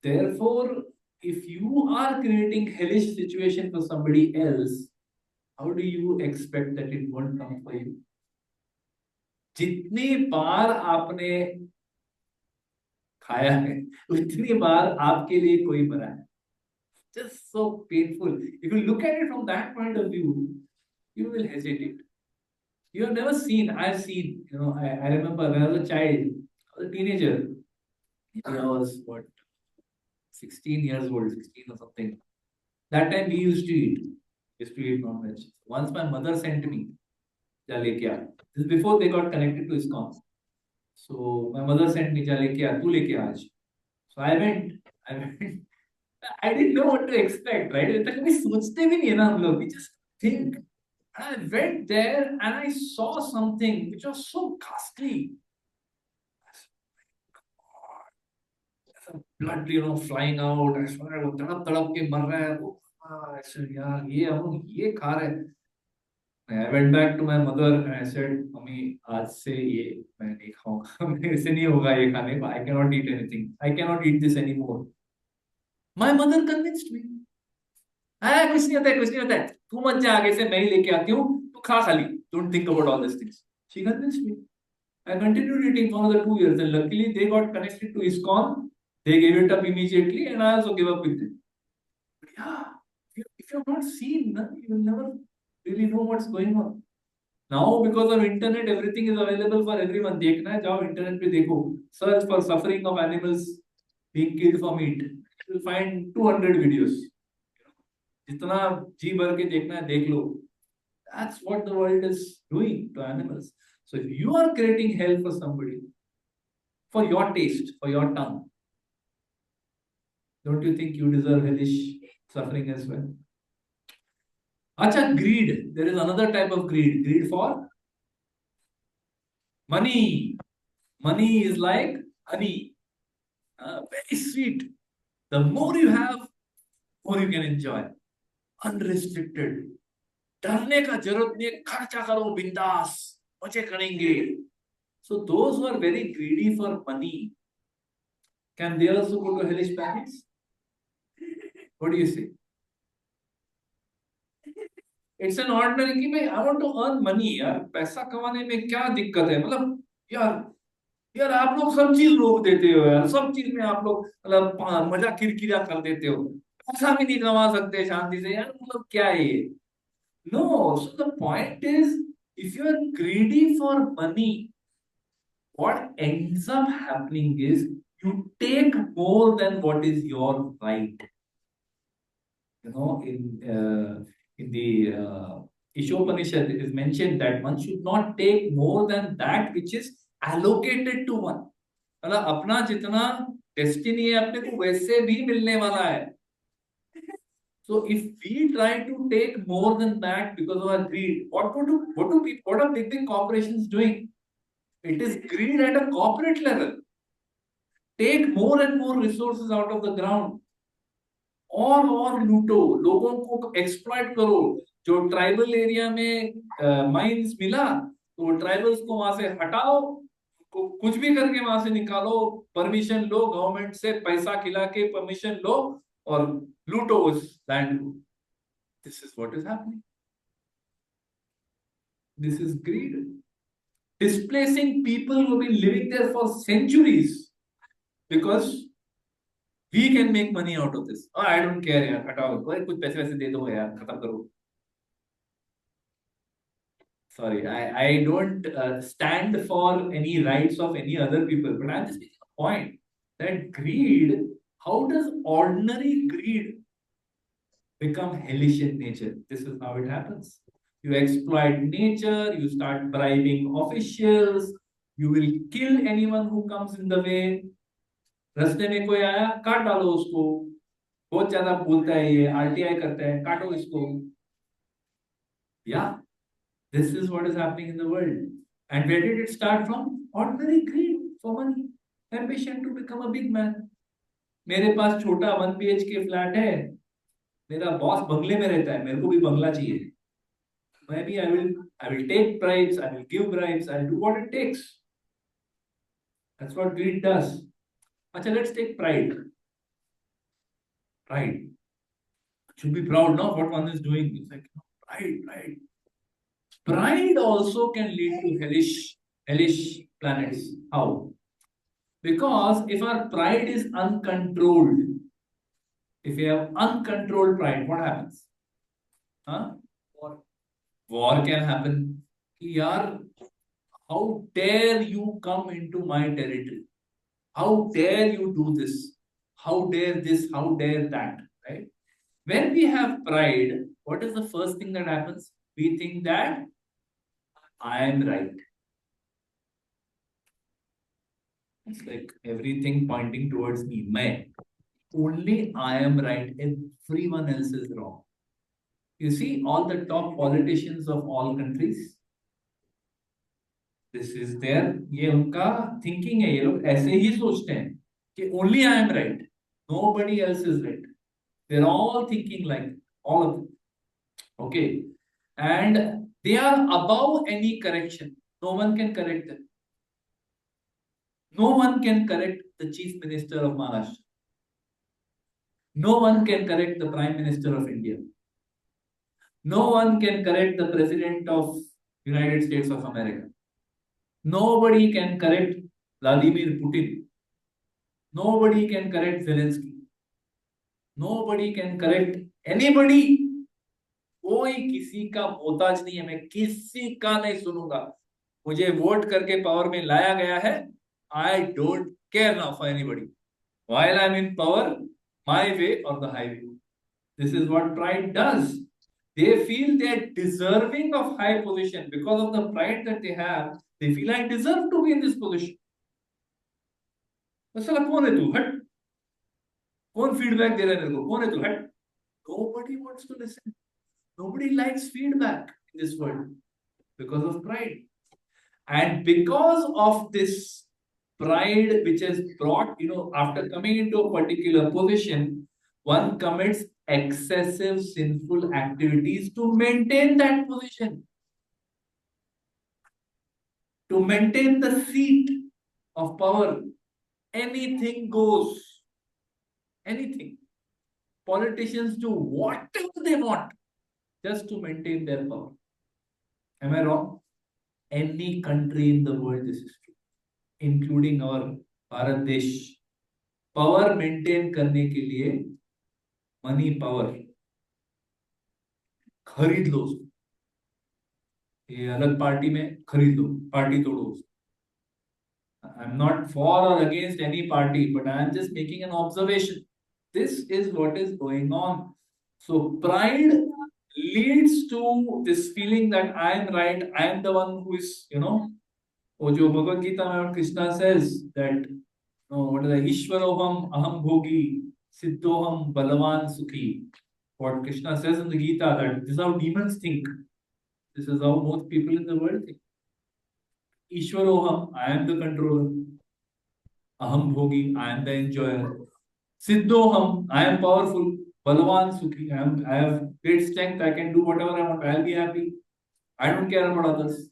Therefore, if you are creating hellish situation for somebody else, how do you expect that it won't come for you? जितनी बार आपने खाया है उतनी बार आपके लिए कोई मरा है. Just so painful. If you look at it from that point of view, you will hesitate. You have never seen, I've seen, I remember when I was a child, I was a teenager. I was 16 years old, 16 or something. That time we used to eat non-veg. Once my mother sent me जा लेके आ. This is before they got connected to ISKCON. So my mother sent me, जा लेके आ, तू लेके आ आज. So I went. I didn't know what to expect, right? इतना कभी सोचते भी नहीं है ना हम लोग. We just think. And I went there and I saw something which was so ghastly. Blood, flying out. I swear, वो तड़प तड़प के मर रहा है वो. ऐसे यार ये हम ये खा रहे हैं. I went back to my mother and I said, "Mummy, आज से ये मैं नहीं खाऊंगा. मेरे से नहीं होगा ये खाने. I cannot eat anything. I cannot eat this anymore." My mother convinced me. कुछ नहीं होता है, कुछ नहीं होता है. तू मत जा, आगे से मैं ही लेके आती हूँ. तू खा खाली. Don't think about all these things. She convinced me. I continued eating for another 2 years, and luckily they got connected to ISKCON. They gave it up immediately, and I also gave up with them. But yeah, if you've not seen, you will never really know what's going on. Now, because of internet, everything is available for everyone. देखना है, जाओ internet पे देखो. Search for suffering of animals being killed for meat. You will find 200 videos. जितना जी भर के देखना है देख लो. That's what the world is doing to animals. So if you are creating hell for somebody, for your taste, for your tongue, don't you think you deserve hellish suffering as well? Acha, greed. There is another type of greed. Greed for money. Money is like honey. Very sweet. The more you have, more you can enjoy. Unrestricted. डरने का जरूरत नहीं, खर्चा करो बिंदास, मजे करेंगे. So those who are very greedy for money, can they also go to hellish planets? What do you say? It's an ordinary कि भाई I want to earn money. यार पैसा कमाने में क्या दिक्कत है? मतलब यार आप लोग सब चीज रोक देते हो यार. सब चीज में आप लोग मतलब मजा किरकिरा कर देते हो. पैसा भी नहीं कमा सकते शांति से यार. मतलब क्या है ये? No. So the point is, if you are greedy for money, what ends up happening is you take more than what is your right. In the Ishopanishad, it is mentioned that one should not take more than that which is allocated to one. मतलब अपना जितना destiny है अपने को वैसे भी मिलने वाला है. So if we try to take more than that because of our greed, what are big corporations doing? It is greed at a corporate level. Take more and more resources out of the ground. और लूटो, लोगों को exploit करो. जो tribal area में mines मिला तो tribals को वहां से हटाओ, कुछ भी करके वहां से निकालो, परमिशन लो गवर्नमेंट से, पैसा खिला के परमिशन लो और लूटो उस लैंड को. This is what is happening. This is greed. Displacing people who have been living there for centuries because we can make money out of this. Oh, I don't care यार, हटाओ, कुछ पैसे वैसे दे दो यार, खत्म करो. Sorry, I don't stand for any rights of any other people, but I'm just making a point that greed, how does ordinary greed become hellish in nature? This is how it happens. You exploit nature, you start bribing officials, you will kill anyone who comes in the way. रास्ते में कोई आया, काट डालो उसको. बहुत ज्यादा बोलता है ये, आरटीआई करता है, काटो इसको. Yeah, this is what is happening in the world. And where did it start from? Ordinary greed for money, ambition to become a big man. मेरे पास छोटा 1 BHK फ्लैट है, मेरा बॉस बंगले में रहता है, मेरे को भी बंगला चाहिए. Maybe I will take bribes, I will give bribes, I will do what it takes. That's what greed does. अच्छा, let's take pride. Pride. Should be proud now what one is doing. It's like pride. Pride also can lead to hellish planets. How? Because if our pride is uncontrolled, if we have uncontrolled pride, what happens? Huh? War can happen. Yaar, how dare you come into my territory? How dare you do this? How dare this? How dare that? Right? When we have pride, what is the first thing that happens? We think that I am right. It's like everything pointing towards me. Only I am right. Everyone else is wrong. You see, all the top politicians of all countries, this is their, ये उनका thinking है. ये लोग ऐसे ही सोचते हैं कि only I am right. Nobody else is right. They're all thinking like all of them. Okay. And they are above any correction. No one can correct them. No one can correct the chief minister of Maharashtra. No one can correct the prime minister of India. No one can correct the president of United States of America. Nobody can correct Vladimir Putin. Nobody can correct Zelensky. Nobody can correct anybody. कोई किसी का मोहताज नहीं है. मैं किसी का नहीं सुनूंगा. मुझे वोट करके पावर में लाया गया है. I don't care now for anybody. While I'm in power, my way or the highway. This is what pride does. They feel they're deserving of high position because of the pride that they have. They feel I deserve to be in this position. साला कौन है तू? हट. कौन feedback दे रहा है मेरे को? कौन है तू? हट. Nobody wants to listen. Nobody likes feedback in this world because of pride. And because of this pride which is brought, after coming into a particular position, one commits excessive sinful activities to maintain that position, to maintain the seat of power. Anything goes. Anything. Politicians do whatever they want just to maintain their power. Am I wrong? Any country in the world this is true, including our Bharat Desh. Power maintain करने के लिए money power खरीद लो. ये अलग party में खरीद लो, party तोड़ो. I'm not for or against any party, but I am just making an observation. This is what is going on. So pride leads to this feeling that I am right, I am the one who is, वो जो भगवद गीता में Krishna says that what is that? Ishwaroham aham bhogi siddhoham balavan sukhi. What Krishna says in the Gita, that this is how demons think. This is how most people in the world think. Ishwaroham, I am the controller. Aham bhogi, I am the enjoyer. Siddhoham, I am powerful. Balavan sukhi, I have great strength. I can do whatever I want. I'll be happy. I don't care about others.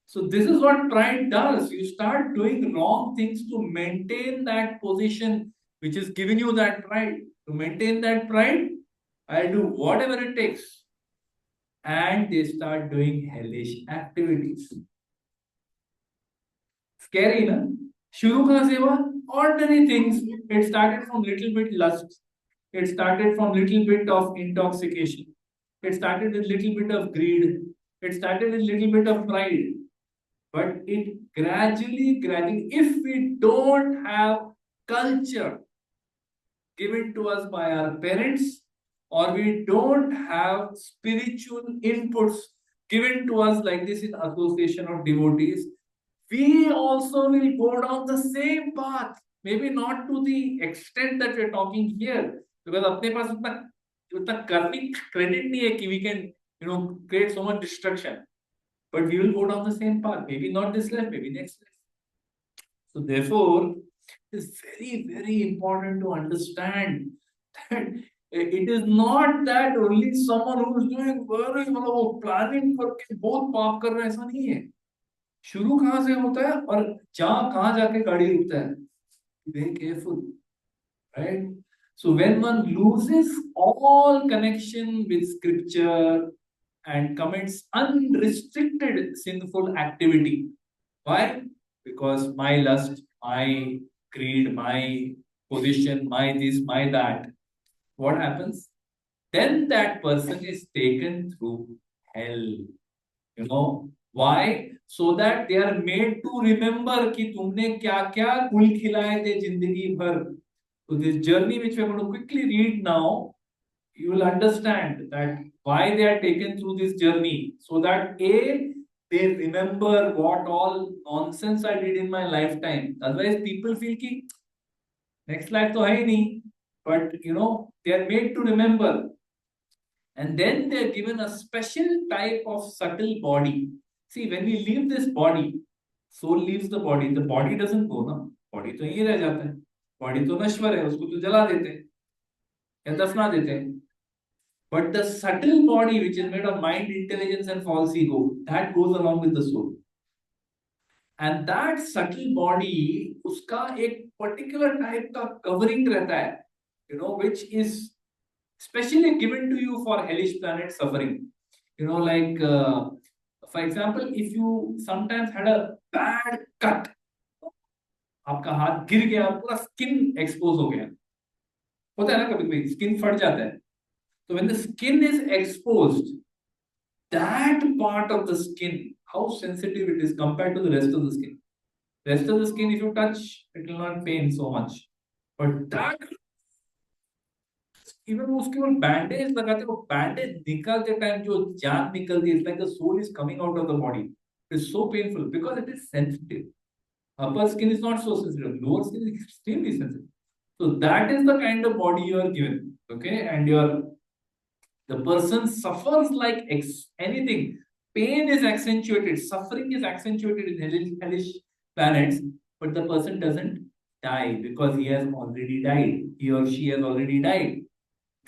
So this is what pride does. You start doing wrong things to maintain that position which is giving you that pride. To maintain that pride, I'll do whatever it takes. And they start doing hellish activities. Scary, na? Shuru kahan se hua? Ordinary things. It started from little bit lust. It started from little bit of intoxication. It started with little bit of greed. It started with little bit of pride. But it gradually, if we don't have culture given to us by our parents, or we don't have spiritual inputs given to us like this in association of devotees, we also will go down the same path. Maybe not to the extent that we're talking here, because अपने पास उतना कर्मिक credit नहीं है कि we can, create so much destruction. But we will go down the same path. Maybe not this life, maybe next life. So therefore, it's very, very important to understand that it is not that only someone who is doing very planning करके बहुत पाप कर रहा है, ऐसा नहीं है. शुरू कहाँ से होता है और कहाँ जाके गाड़ी रुकता है. Be very careful, right? So when one loses all connection with scripture and commits unrestricted sinful activity. Why? Because my lust, my greed, my position, my this, my that. What happens? Then that person is taken through hell. Why? So that they are made to remember कि तुमने क्या क्या गुल खिलाए थे जिंदगी भर. So this journey which we are going to quickly read now, you will understand that why they are taken through this journey, so that A, they remember what all nonsense I did in my lifetime. Otherwise, people feel ki next life to hai nahi. But they are made to remember. And then they are given a special type of subtle body. See, when we leave this body, soul leaves the body. The body doesn't go, na. Body तो यहीं रह जाता है. Body तो नश्वर है, उसको तो जला देते हैं या दफना देते हैं. But the subtle body, which is made of mind, intelligence, and false ego, that goes along with the soul. And that subtle body, उसका एक particular type का covering रहता है, which is specially given to you for hellish planet suffering. Like, for example, if you sometimes had a bad cut, आपका हाथ गिर गया, पूरा skin expose हो गया, होता है ना कभी कभी skin फट जाता है. So when the skin is exposed, that part of the skin, how sensitive it is compared to the rest of the skin. Rest of the skin, if you touch, it will not pain so much. But that, even उसके ऊपर bandage लगाते हो, bandage निकालते time जो जान निकलती है, it's like the soul is coming out of the body. It is so painful because it is sensitive. Upper skin is not so sensitive. Lower skin is extremely sensitive. So that is the kind of body you are given. Okay, and the person suffers like anything. Pain is accentuated, suffering is accentuated in hellish planets, but the person doesn't die because he has already died. He or she has already died.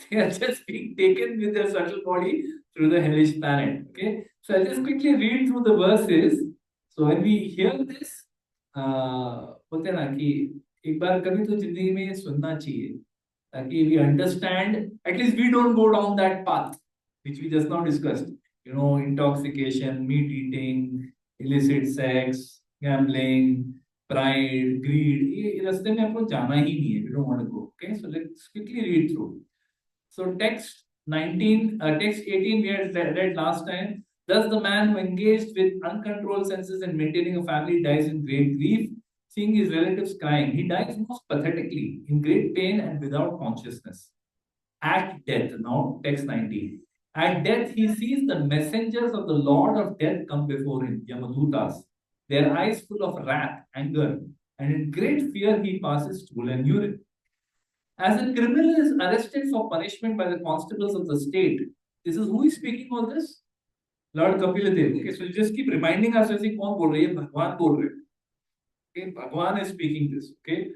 They are just being taken with their subtle body through the hellish planet. Okay, so I'll just quickly read through the verses. So when we hear this, बोलते हैं ना कि एक बार कभी तो जिंदगी में सुनना चाहिए ताकि we understand, at least we don't go down that path which we just now discussed. Intoxication, meat eating, illicit sex, gambling, pride, greed. ये रास्ते में आपको जाना ही नहीं है. We don't want to go. Okay, so let's quickly read through. So text 18 we had read last time. Thus the man who engaged with uncontrolled senses in maintaining a family dies in great grief, seeing his relatives crying. He dies most pathetically, in great pain and without consciousness. At death, now text 19. At death, he sees the messengers of the Lord of death come before him, Yamadutas, their eyes full of wrath, anger, and in great fear he passes stool and urine. As a criminal is arrested for punishment by the constables of the state, this is who is speaking all this? Lord Kapila Dev. Okay, so you just keep reminding us, as कौन बोल रही है? भगवान बोल रहे हैं. Okay, Bhagwan is speaking this. Okay,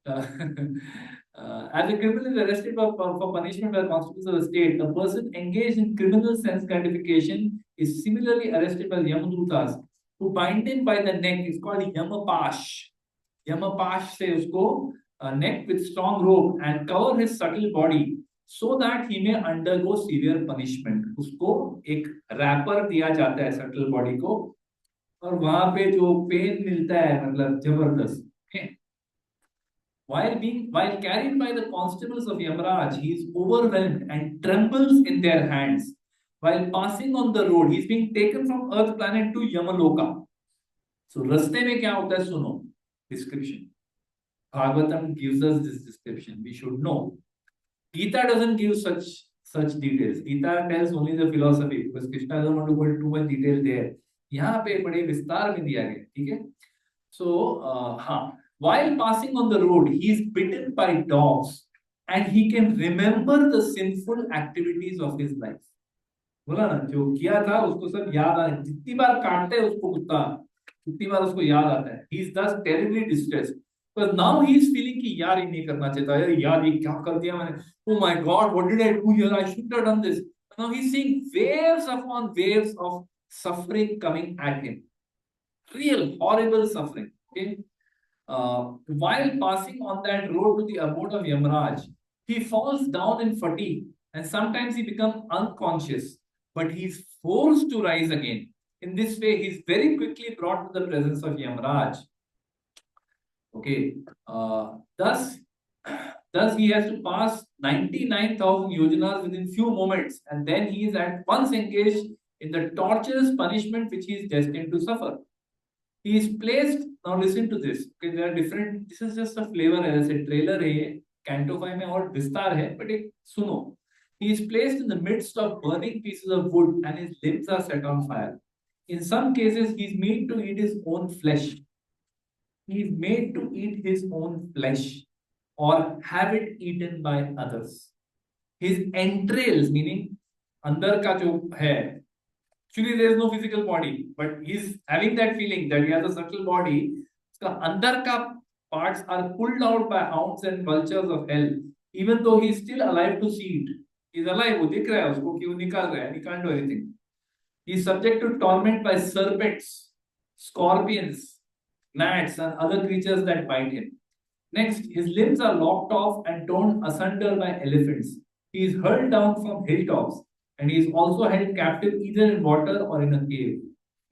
as a criminal is arrested for punishment by the constables of the state, a person engaged in criminal sense gratification is similarly arrested by the Yamadutas, who bind him by the neck. It's called Yamapash. Yamapash से उसको neck with strong rope and cover his subtle body so that he may undergo severe punishment. उसको एक wrapper दिया जाता है subtle body को और वहां पे जो पेन मिलता है मतलब जबरदस्त. While carried by the constables of Yamaraj, he is overwhelmed and trembles in their hands. While passing on the road, he is being taken from Earth planet to Yamaloka. So रास्ते में क्या होता है सुनो. Description. Bhagavatam gives us this description. We should know. Gita doesn't give such details. Gita tells only the philosophy because Krishna doesn't want to go into too much detail there. यहाँ पे बड़े विस्तार में दिया गया. ठीक है. So while passing on the road, he is bitten by dogs and he can remember the sinful activities of his life. बोला ना जो किया था उसको सब याद आ जितनी बार काटते हैं उसको कुत्ता उतनी बार उसको याद आता है. He is thus terribly distressed. Because now he is feeling कि यार ये नहीं करना चाहिए था. यार ये क्या कर दिया मैंने. Oh my God, what did I do here? I shouldn't have done this. Now he's seeing waves upon waves of suffering coming at him. Real horrible suffering. Okay. While passing on that road to the abode of Yamaraj, he falls down in fatigue and sometimes he becomes unconscious, but he is forced to rise again. In this way, he is very quickly brought to the presence of Yamaraj. Okay, thus he has to pass 99,000 yojanas within few moments, and then he is at once engaged in the torturous punishment which he is destined to suffer. He is placed. Now listen to this. Okay, there are different. This is just a flavor. As a trailer है, Canto 5 में और विस्तार है, but एक सुनो. He is placed in the midst of burning pieces of wood, and his limbs are set on fire. In some cases, he's made to eat his own flesh. He's made to eat his own flesh or have it eaten by others. His entrails, meaning अंदर का जो है, actually there is no physical body, but he's having that feeling that he has a subtle body. उसका अंदर का parts are pulled out by hounds and vultures of hell, even though he is still alive to see it. He's alive, वो दिख रहा है उसको कि वो निकाल रहा है, he can't do anything. He is subject to torment by serpents, scorpions, gnats, and other creatures that bite him. Next, his limbs are lopped off and torn asunder by elephants. He is hurled down from hilltops, and he is also held captive either in water or in a cave.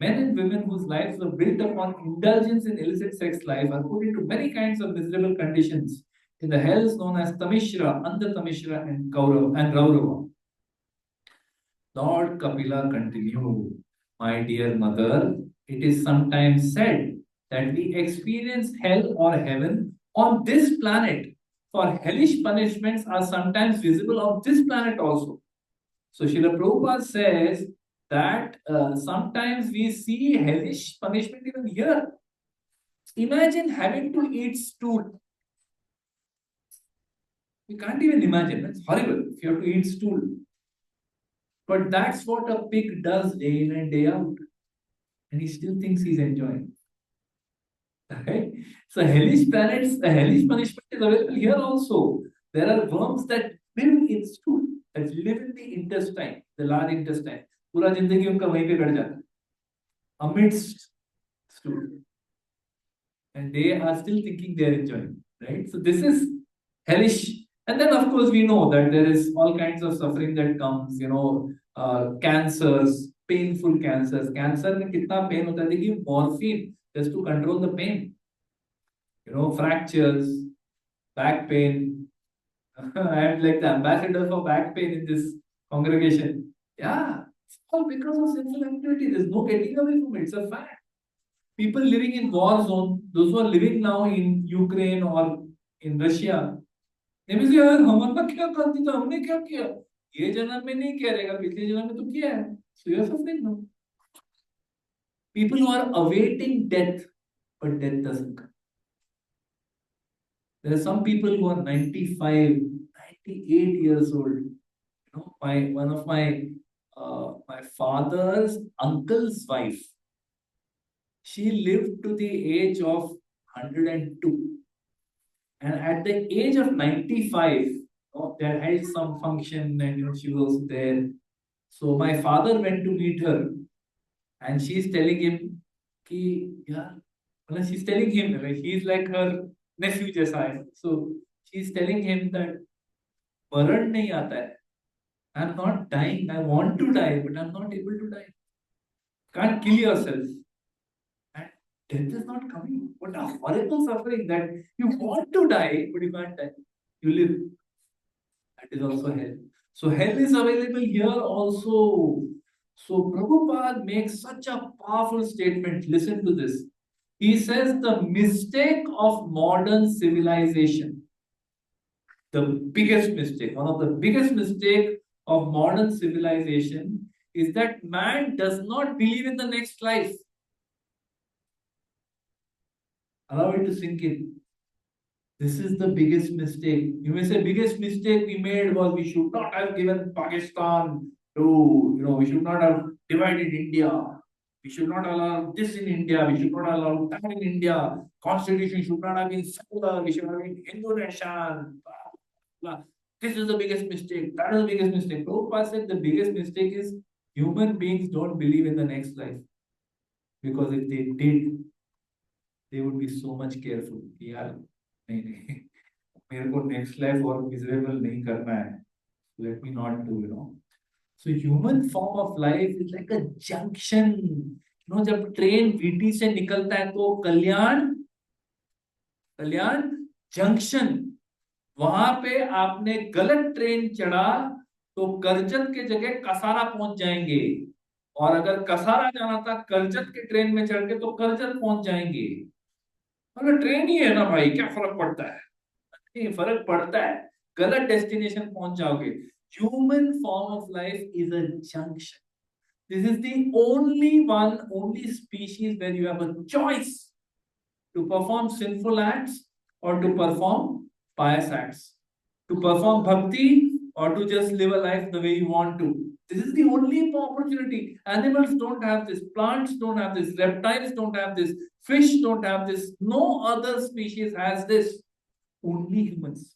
Men and women whose lives were built upon indulgence in illicit sex life are put into many kinds of miserable conditions in the hells known as Tamishra, Andhra Tamishra, and Raurava. Lord Kapila continued, my dear mother, it is sometimes said that we experience hell or heaven on this planet, for hellish punishments are sometimes visible on this planet also. So Srila Prabhupada says that sometimes we see hellish punishment even here. Imagine having to eat stool. You can't even imagine. That's horrible if you have to eat stool. But that's what a pig does day in and day out. And he still thinks he's enjoying. Right? So hellish planets, the hellish punishment is available here also. There are worms that live in stool, that live in the intestine, the large intestine. पूरा जिंदगी उनका वहीं पे cut जाता है. Amidst stool. And they are still thinking they are enjoying. Right? So this is hellish. And then of course we know that there is all kinds of suffering that comes, cancers, painful cancers. Cancer में कितना pain होता है, देखिए morphine just to control the pain. Fractures, back pain. I am like the ambassador for back pain in this congregation. Yeah, it's all because of sinful activity. There's no getting away from it. It's a fact. People living in war zone, those who are living now in Ukraine or in Russia, they may say, यार हमारा क्या गलती था, हमने क्या किया? ये जन्म में नहीं किया रहेगा, पिछले जन्म में तो किया है. So you are suffering now. People who are awaiting death, but death doesn't come. There are some people who are 95, 98 years old. One of my father's uncle's wife, she lived to the age of 102. And at the age of 95, there had some function and she was there. So my father went to meet her and she's telling him, she's telling him, like, he's like her nephew जैसा है. So she's telling him that मरण नहीं आता है. I'm not dying. I want to die, but I'm not able to die. Can't kill yourself. And death is not coming. What a horrible suffering that you want to die, but you can't die. You live. That is also hell. So hell is available here also. So Prabhupada makes such a powerful statement. Listen to this. He says the mistake of modern civilization, the biggest mistake, one of the biggest mistake of modern civilization is that man does not believe in the next life. Allow it to sink in. This is the biggest mistake. You may say biggest mistake we made was we should not have given Pakistan to, we should not have divided India. We should not allow this in India. We should not allow that in India. Constitution should not have been secular. We should have been Hindu nation. This is the biggest mistake. That is the biggest mistake. Prabhupada said the biggest mistake is human beings don't believe in the next life. Because if they did, they would be so much careful. यार नहीं मेरे को next life और miserable नहीं करना है. Let me not do. So human form of life is like a junction. जब train VT से निकलता है तो कल्याण जंक्शन, वहां पे आपने गलत ट्रेन चढ़ा तो करजत के जगह कसारा पहुंच जाएंगे, और अगर कसारा जाना था करजत के ट्रेन में चढ़ के तो करजत पहुंच जाएंगे. मतलब ट्रेन ही है ना भाई, क्या फर्क पड़ता है? नहीं फर्क पड़ता है, गलत डेस्टिनेशन पहुंच जाओगे. Human form of life is a junction. This is the only species where you have a choice to perform sinful acts or to perform pious acts, to perform bhakti or to just live a life the way you want to. This is the only opportunity. Animals don't have this, plants don't have this, reptiles don't have this, fish don't have this, no other species has this, only humans.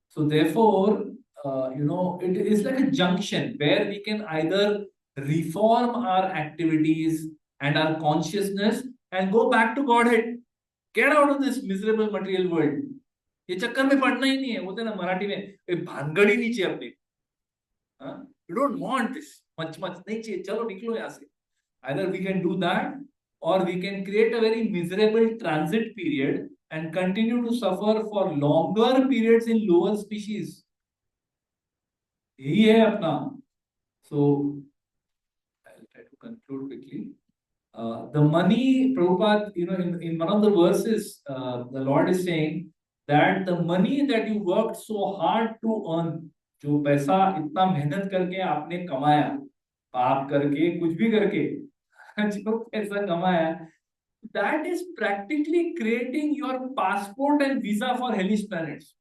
So therefore, it is like a junction where we can either reform our activities and our consciousness and go back to Godhead. Get out of this miserable material world. ये चक्कर में पड़ना ही नहीं है, बोलते ना मराठी में भानगड़ ही नहीं चाहिए अपने. You don't want this much नहीं चाहिए, चलो निकलो यहाँ से. Either we can do that or we can create a very miserable transit period and continue to suffer for longer periods in lower species. यही है अपना. So I'll try to conclude quickly. The money, Prabhupada, in one of the verses, the Lord is saying that the money that you worked so hard to earn, जो पैसा इतना मेहनत करके आपने कमाया, पाप करके कुछ भी करके जो पैसा कमाया, that is practically creating your passport and visa for hellish planets.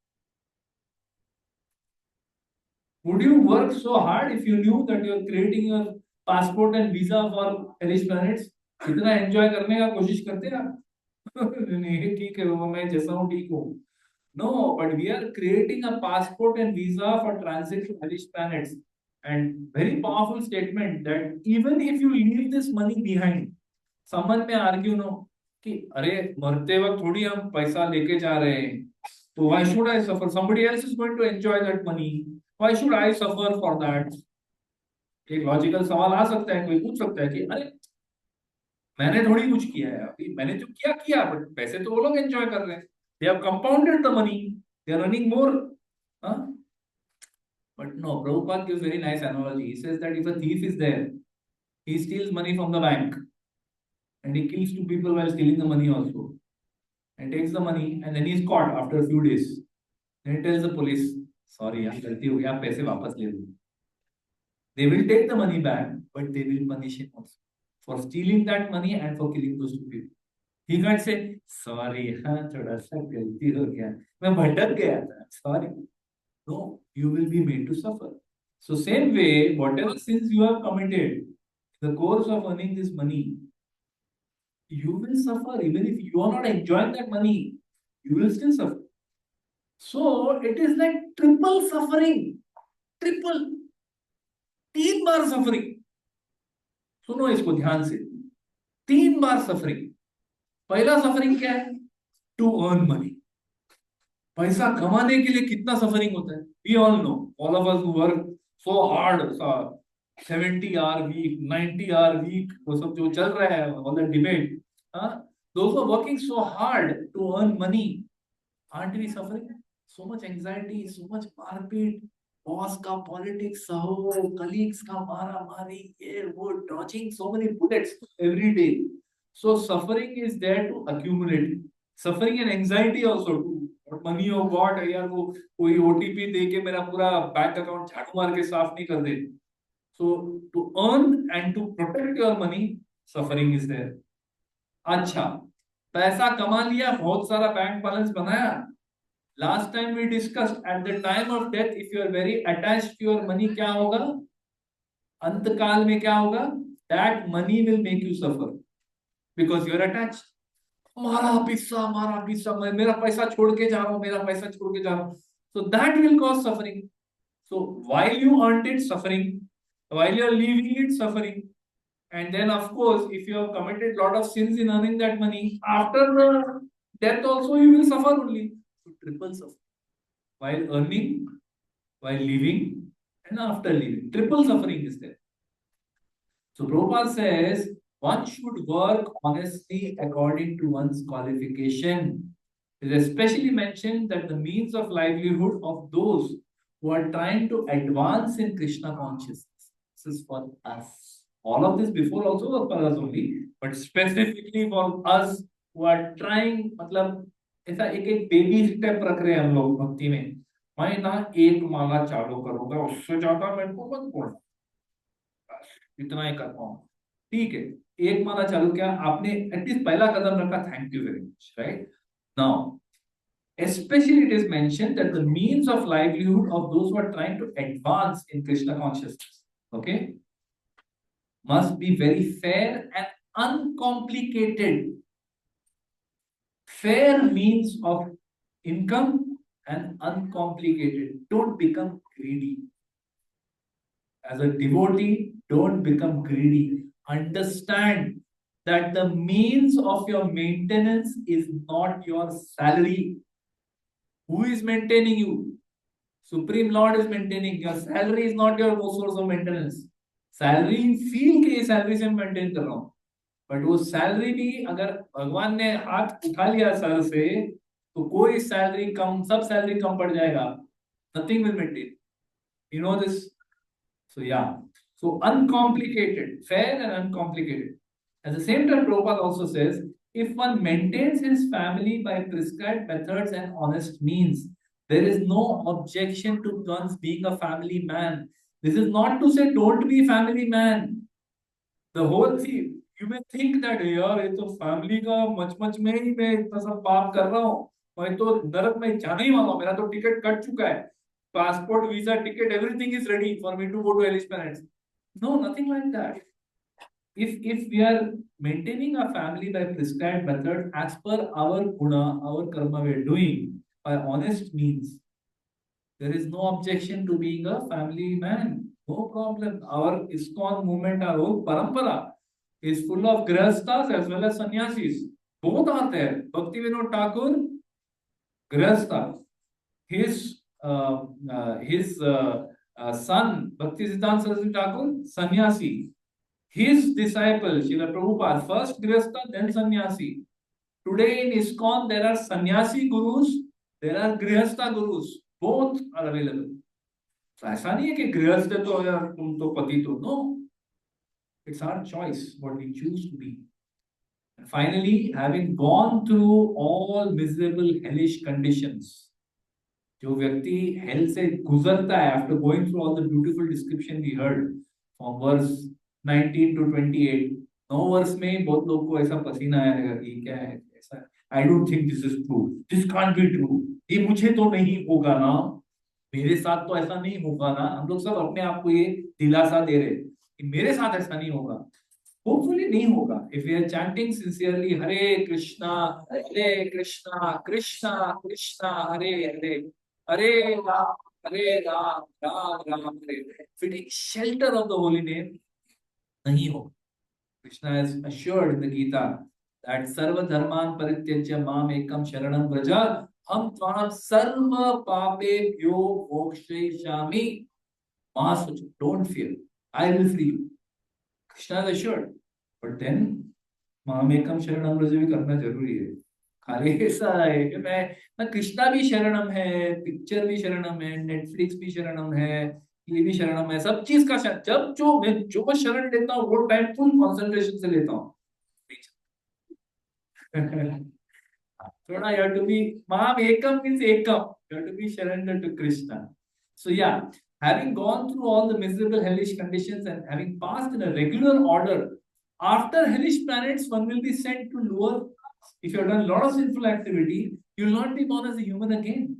Would you work so hard if you knew that you are creating your passport and visa for hellish planets? कितना एंजॉय करने का कोशिश करते हैं आप? नहीं, ठीक है, वो मैं जैसा हूँ ठीक हूँ. No, but we are creating a passport and visa for transit to hellish planets. And very powerful statement that even if you leave this money behind, someone may argue no कि अरे मरते वक्त थोड़ी हम पैसा लेके जा रहे हैं, तो why should I suffer? Somebody else is going to enjoy that money. Why should I suffer for that? एक लॉजिकल सवाल आ सकता है, कोई पूछ सकता है कि अरे मैंने थोड़ी कुछ किया है, अभी मैंने जो किया बट पैसे तो वो लोग एंजॉय कर रहे हैं. They have compounded the money. They are earning more. Huh? But no, Prabhupada gives very nice analogy. He says that if a thief is there, he steals money from the bank and he kills two people while stealing the money also, and takes the money, and then he is caught after a few days. Then he tells the police, sorry, यार गलती हो गया, आप पैसे वापस ले लो. They will take the money back, but they will punish him also for stealing that money and for killing those two people. He can't say, sorry, हाँ थोड़ा सा गलती हो गया, मैं भटक गया था, sorry. No, you will be made to suffer. So same way, whatever sins you have committed, in the course of earning this money, you will suffer. Even if you are not enjoying that money, you will still suffer. So it is like triple suffering. Triple. 3 bar suffering. सुनो इसको ध्यान से, 3 बार suffering. पहला suffering क्या है? To earn money. पैसा कमाने के लिए कितना सफरिंग होता है? We all know, all of us who work so hard, 70 hour week, 90 hour week, वो सब जो चल रहा है, all the debate, those who are working so hard to earn money, aren't we suffering? So much anxiety, so much मारपीट, boss का politics सहो, colleagues का मारा मारी, ये वो, dodging so many bullets every day. So suffering is there to accumulate. Suffering and anxiety also too. But money of God, यार वो कोई OTP दे के मेरा पूरा बैंक अकाउंट झाड़ू मार के साफ नहीं कर दे. So to earn and to protect your money, suffering is there. अच्छा, पैसा कमा लिया, बहुत सारा बैंक बैलेंस बनाया. Last time we discussed, at the time of death, if you are very attached to your money, क्या होगा? अंत काल में क्या होगा? That money will make you suffer because you are attached. मारा पिस्सा, मैं मेरा पैसा छोड़ के जा रहा हूँ, मेरा पैसा छोड़ के जा रहा हूँ. So that will cause suffering. So while you earned it, suffering. While you are leaving it, suffering. And then of course, if you have committed lot of sins in earning that money, after the death also you will suffer only. So triple suffering. While earning, while leaving, and after leaving. Triple suffering is there. So Prabhupada says, one should work honestly according to one's qualification. It is especially mentioned that the means of livelihood of those who are trying to advance in Krishna consciousness. This is for us. All of this before also was for us only, but specifically for us who are trying, मतलब ऐसा एक baby step रख रहे हैं हम लोग भक्ति में. मैं ना एक माला चालू करूंगा, उससे ज्यादा मेरे को मत बोलना. इतना ही कर पाऊं, ठीक है, एक माना चालू किया आपने, एटलीस्ट पहला कदम रखा, thank you very much, right? Now especially it is mentioned that the means of livelihood of those who are trying to advance in Krishna consciousness, okay, must be very fair and uncomplicated. Fair means of income and uncomplicated. Don't become greedy. As a devotee, don't become greedy. Understand that the means of your maintenance is not your salary. Who is maintaining you? Supreme Lord is maintaining. Your salary is not your source of maintenance. Salary feel के salary से maintain कर रहा हूं, but वो salary भी अगर भगवान ने हाथ उठा लिया सर से, तो कोई सैलरी कम, सब सैलरी कम पड़ जाएगा, nothing will maintain, you know this. So yeah, so uncomplicated, fair and uncomplicated. At the same time, Prabhupada also says, if one maintains his family by prescribed methods and honest means, there is no objection to one's being a family man. This is not to say don't be family man. The whole thing, you may think that यार ये तो family का much में ही मैं इतना सब पाप कर रहा हूँ, मैं तो नरक में जाने ही वाला हूँ, मेरा तो टिकट कट चुका है, passport, visa, ticket, everything is ready for me to go to Hellish planets. No, nothing like that. If we are maintaining a family by prescribed method as per our guna, our karma we are doing by honest means, there is no objection to being a family man. No problem. Our ISKCON movement, our whole parampara is full of grihasthas as well as sannyasis. Both are there. Bhaktivinoda Thakur, grihastha. His son, Bhaktisiddhanta Saraswati Thakur, sannyasi. His disciple, Srila Prabhupada, first grihastha, then sannyasi. Today in ISKCON, there are sannyasi gurus, there are grihastha gurus. Both are available. So ऐसा नहीं है कि गृहस्थ है तो यार तुम तो पति तो, no. It's our choice what we choose to be. And finally, having gone through all miserable hellish conditions, जो व्यक्ति हेल से गुजरता है, after going through all the beautiful description we heard from verse 19 to 28, 9 verse में बहुत लोग को ऐसा पसीना आया रहेगा कि क्या है ऐसा, I don't think this is true, this can't be true, ये मुझे तो नहीं होगा ना, मेरे साथ तो ऐसा नहीं होगा ना. हम लोग सब अपने आप को ये दिलासा दे रहे कि मेरे साथ ऐसा नहीं होगा. होपफुली नहीं होगा. If we are chanting sincerely Hare Krishna Krishna Krishna Hare Hare, Hare Ram Ram Ram Hare, fitting shelter of the holy name नहीं हो. Krishna has assured in the Gita that sarva dharman parityajya mam ekam sharanam vraja हम त्वाम सर्व पापेभ्यो मोक्षयिष्यामि महासुच. Don't fear, I will free you. Krishna is assured. But then माम एकम शरणम व्रज भी करना जरूरी है. खाली ऐसा है कि मैं कृष्णा भी शरणम है, पिक्चर भी शरणम है, नेटफ्लिक्स भी शरणम है, ये भी शरणम है, सब चीज का शरण. जब जो मैं जो शरण लेता हूँ वो टाइम फुल कंसंट्रेशन से लेता हूँ. थोड़ा you have to be Maam Ekam means Ekam. You have to be surrendered to Krishna. So yeah, having gone through all the miserable hellish conditions and having passed in a regular order, after hellish planets, one will be sent to lower. If you have done a lot of sinful activity, you will not be born as a human again.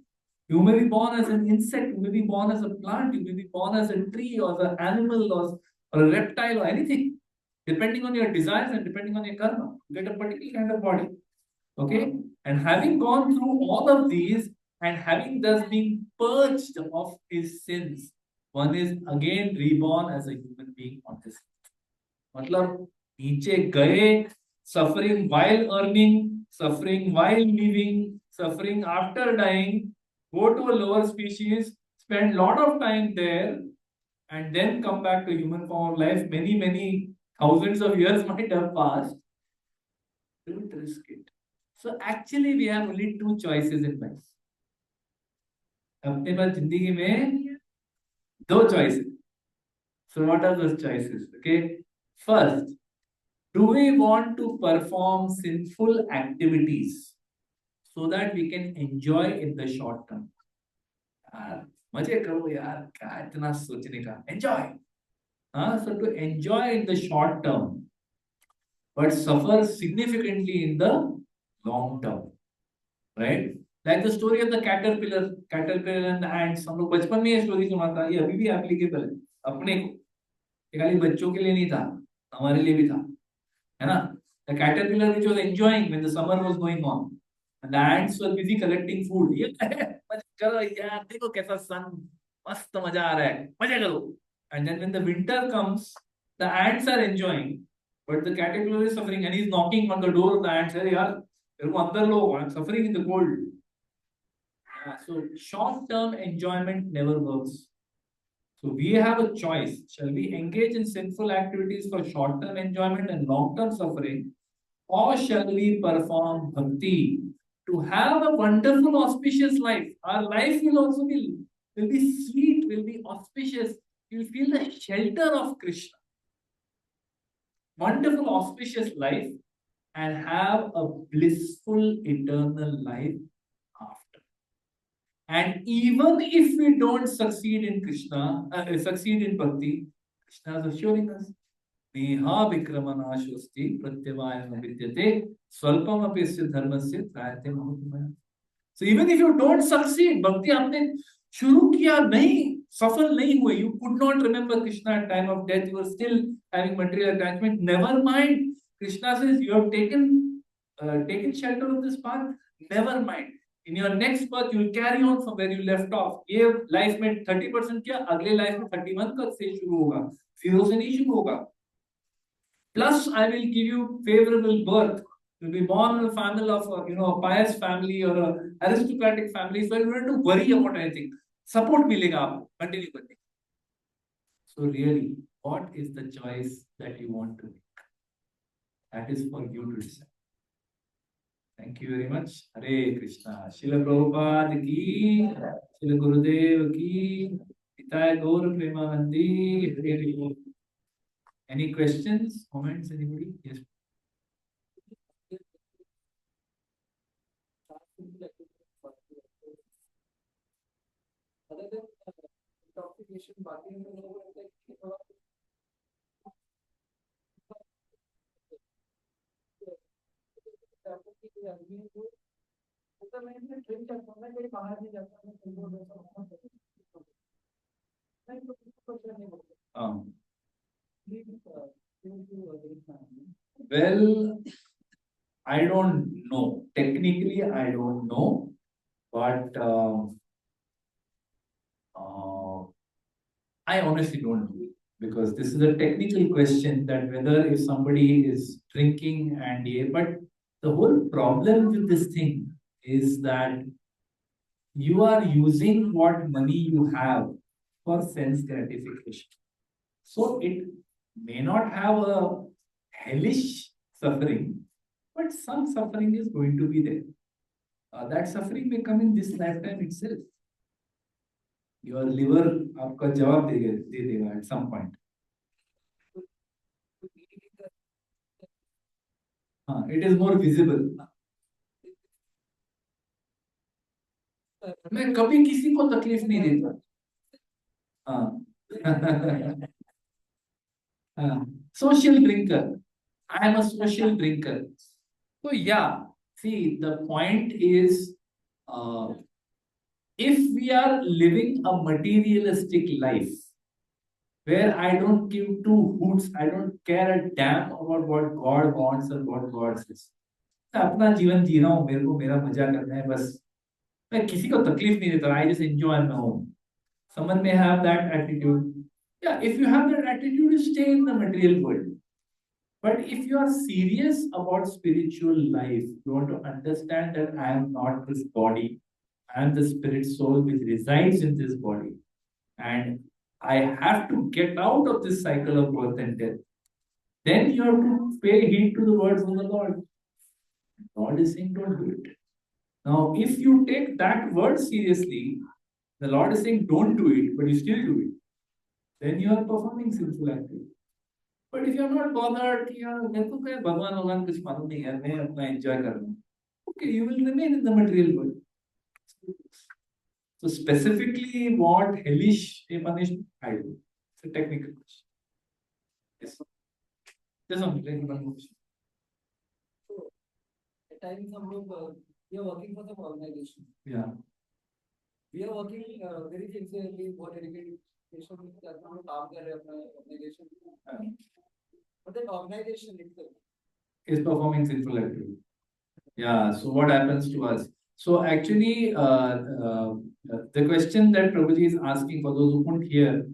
You may be born as an insect, you may be born as a plant, you may be born as a tree or an animal or a reptile or anything. Depending on your desires and depending on your karma, you get a particular kind of body. Okay? And having gone through all of these and having thus been purged of his sins, one is again reborn as a human being on this earth. मतलब नीचे गए, suffering while earning, suffering while living, suffering after dying, go to a lower species, spend lot of time there, and then come back to human form of life. Many thousands of years might have passed. Don't risk it. So actually we have only two choices in life. अपने पास जिंदगी में दो choices. So what are those choices? Okay. First, do we want to perform sinful activities so that we can enjoy in the short term? यार मजे करो यार, क्या इतना सोचने का, enjoy. So to enjoy in the short term, but suffer significantly in the long term, right? Like the story of the caterpillar and the ants. हम लोग बचपन में ये स्टोरी सुना था, ये अभी भी एप्लीकेबल है अपने को, ये खाली बच्चों के लिए नहीं था, हमारे लिए भी था, है ना? The caterpillar which was enjoying when the summer was going on, and the ants were busy collecting food. ये मजा करो यार, देखो कैसा सन, मस्त मजा आ रहा है, मजा करो. And then when the winter comes, the ants are enjoying, but the caterpillar is suffering, and he's knocking on the door of the ants. अरे यार, मेरे को अंदर लो, I'm suffering in the cold. So short-term enjoyment never works. So we have a choice. Shall we engage in sinful activities for short-term enjoyment and long-term suffering, or shall we perform bhakti to have a wonderful, auspicious life? Our life will also be sweet, will be auspicious. You'll feel the shelter of Krishna. Wonderful, auspicious life, and have a blissful, eternal life after. And even if we don't succeed in Krishna, succeed in bhakti, Krishna is assuring us, Neha Vikramanashosti Pratyavayam Vidyate Swalpam Apesya Dharmasya Trayate Mahatumaya. So even if you don't succeed, bhakti आपने शुरू किया नहीं, सफल नहीं हुए, you could not remember Krishna at time of death, you were still having material attachment, never mind. Krishna says you have taken shelter of this path, never mind. In your next birth, you will carry on from where you left off. ये life में 30% किया, अगले life में 31 का से शुरू होगा, 0 से नहीं शुरू होगा. Plus, I will give you favorable birth. You'll be born in a family of a pious family or a aristocratic family, so you don't have to worry about anything. Support मिलेगा आपको, continue करने. So really, what is the choice that you want to make? That is for you to decide. Thank you very much. Hare Krishna. Srila Prabhupada ki, Srila Gurudev ki, Pitaya Gaur Premanandi. Hare Krishna. Any questions, comments, anybody? Yes. Other than intoxication, partying, well, I don't know. Technically, I don't know, but I honestly don't know, because this is a technical question that whether if somebody is drinking and but the whole problem with this thing is that you are using what money you have for sense gratification. So it may not have a hellish suffering, but some suffering is going to be there. That suffering may come in this lifetime itself. Your liver आपका जवाब दे देगा at some point. It is more visible. मैं कभी किसी को तकलीफ नहीं देता. Social drinker. I am a social drinker. So yeah, see, the point is, if we are living a materialistic life where I don't give two hoots, I don't care a damn about what God wants or what God says. मैं अपना जीवन जी रहा हूँ, मेरे को मेरा मजा करना है बस, मैं किसी को तकलीफ नहीं देता. I just enjoy my home. Someone may have that attitude. Yeah, if you have that attitude, you stay in the material world. But if you are serious about spiritual life, you want to understand that I am not this body, I am the spirit soul which resides in this body. And I have to get out of this cycle of birth and death. Then you have to pay heed to the words of the Lord. God is saying, don't do it. Now, if you take that word seriously, the Lord is saying, don't do it, but you still do it. Then you are performing sinful activity. But if you are not bothered, मेरे को क्या भगवान कुछ मालूम नहीं है, मैं अपना enjoy कर रहा हूँ. Okay, you will remain in the material world. So specifically, what hellish a punishment? I don't know. It's a technical question. Yes. Just one question. So, at times we are working for some organization. Yeah. We are working very sincerely for dedication काम कर रहे हैं अपना organization. But that organization itself is performing sinful activity. Yeah. So what happens to us? So actually, the question that Prabhuji is asking for those who couldn't hear,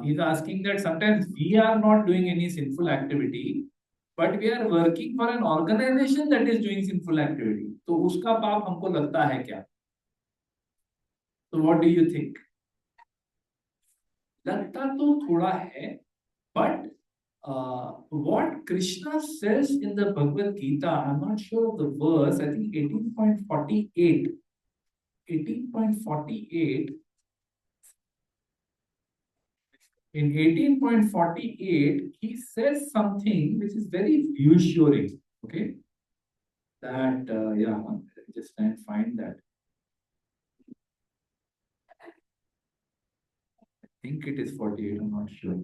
he's asking that sometimes we are not doing any sinful activity, but we are working for an organization that is doing sinful activity. तो उसका पाप हमको लगता है क्या? So what do you think? लगता तो थोड़ा है, but what Krishna says in the Bhagavad Gita, I'm not sure of the verse, I think 18.48. 18.48. In 18.48, he says something which is very reassuring. Okay? That, yeah, just try and find that. I think it is 48, I'm not sure.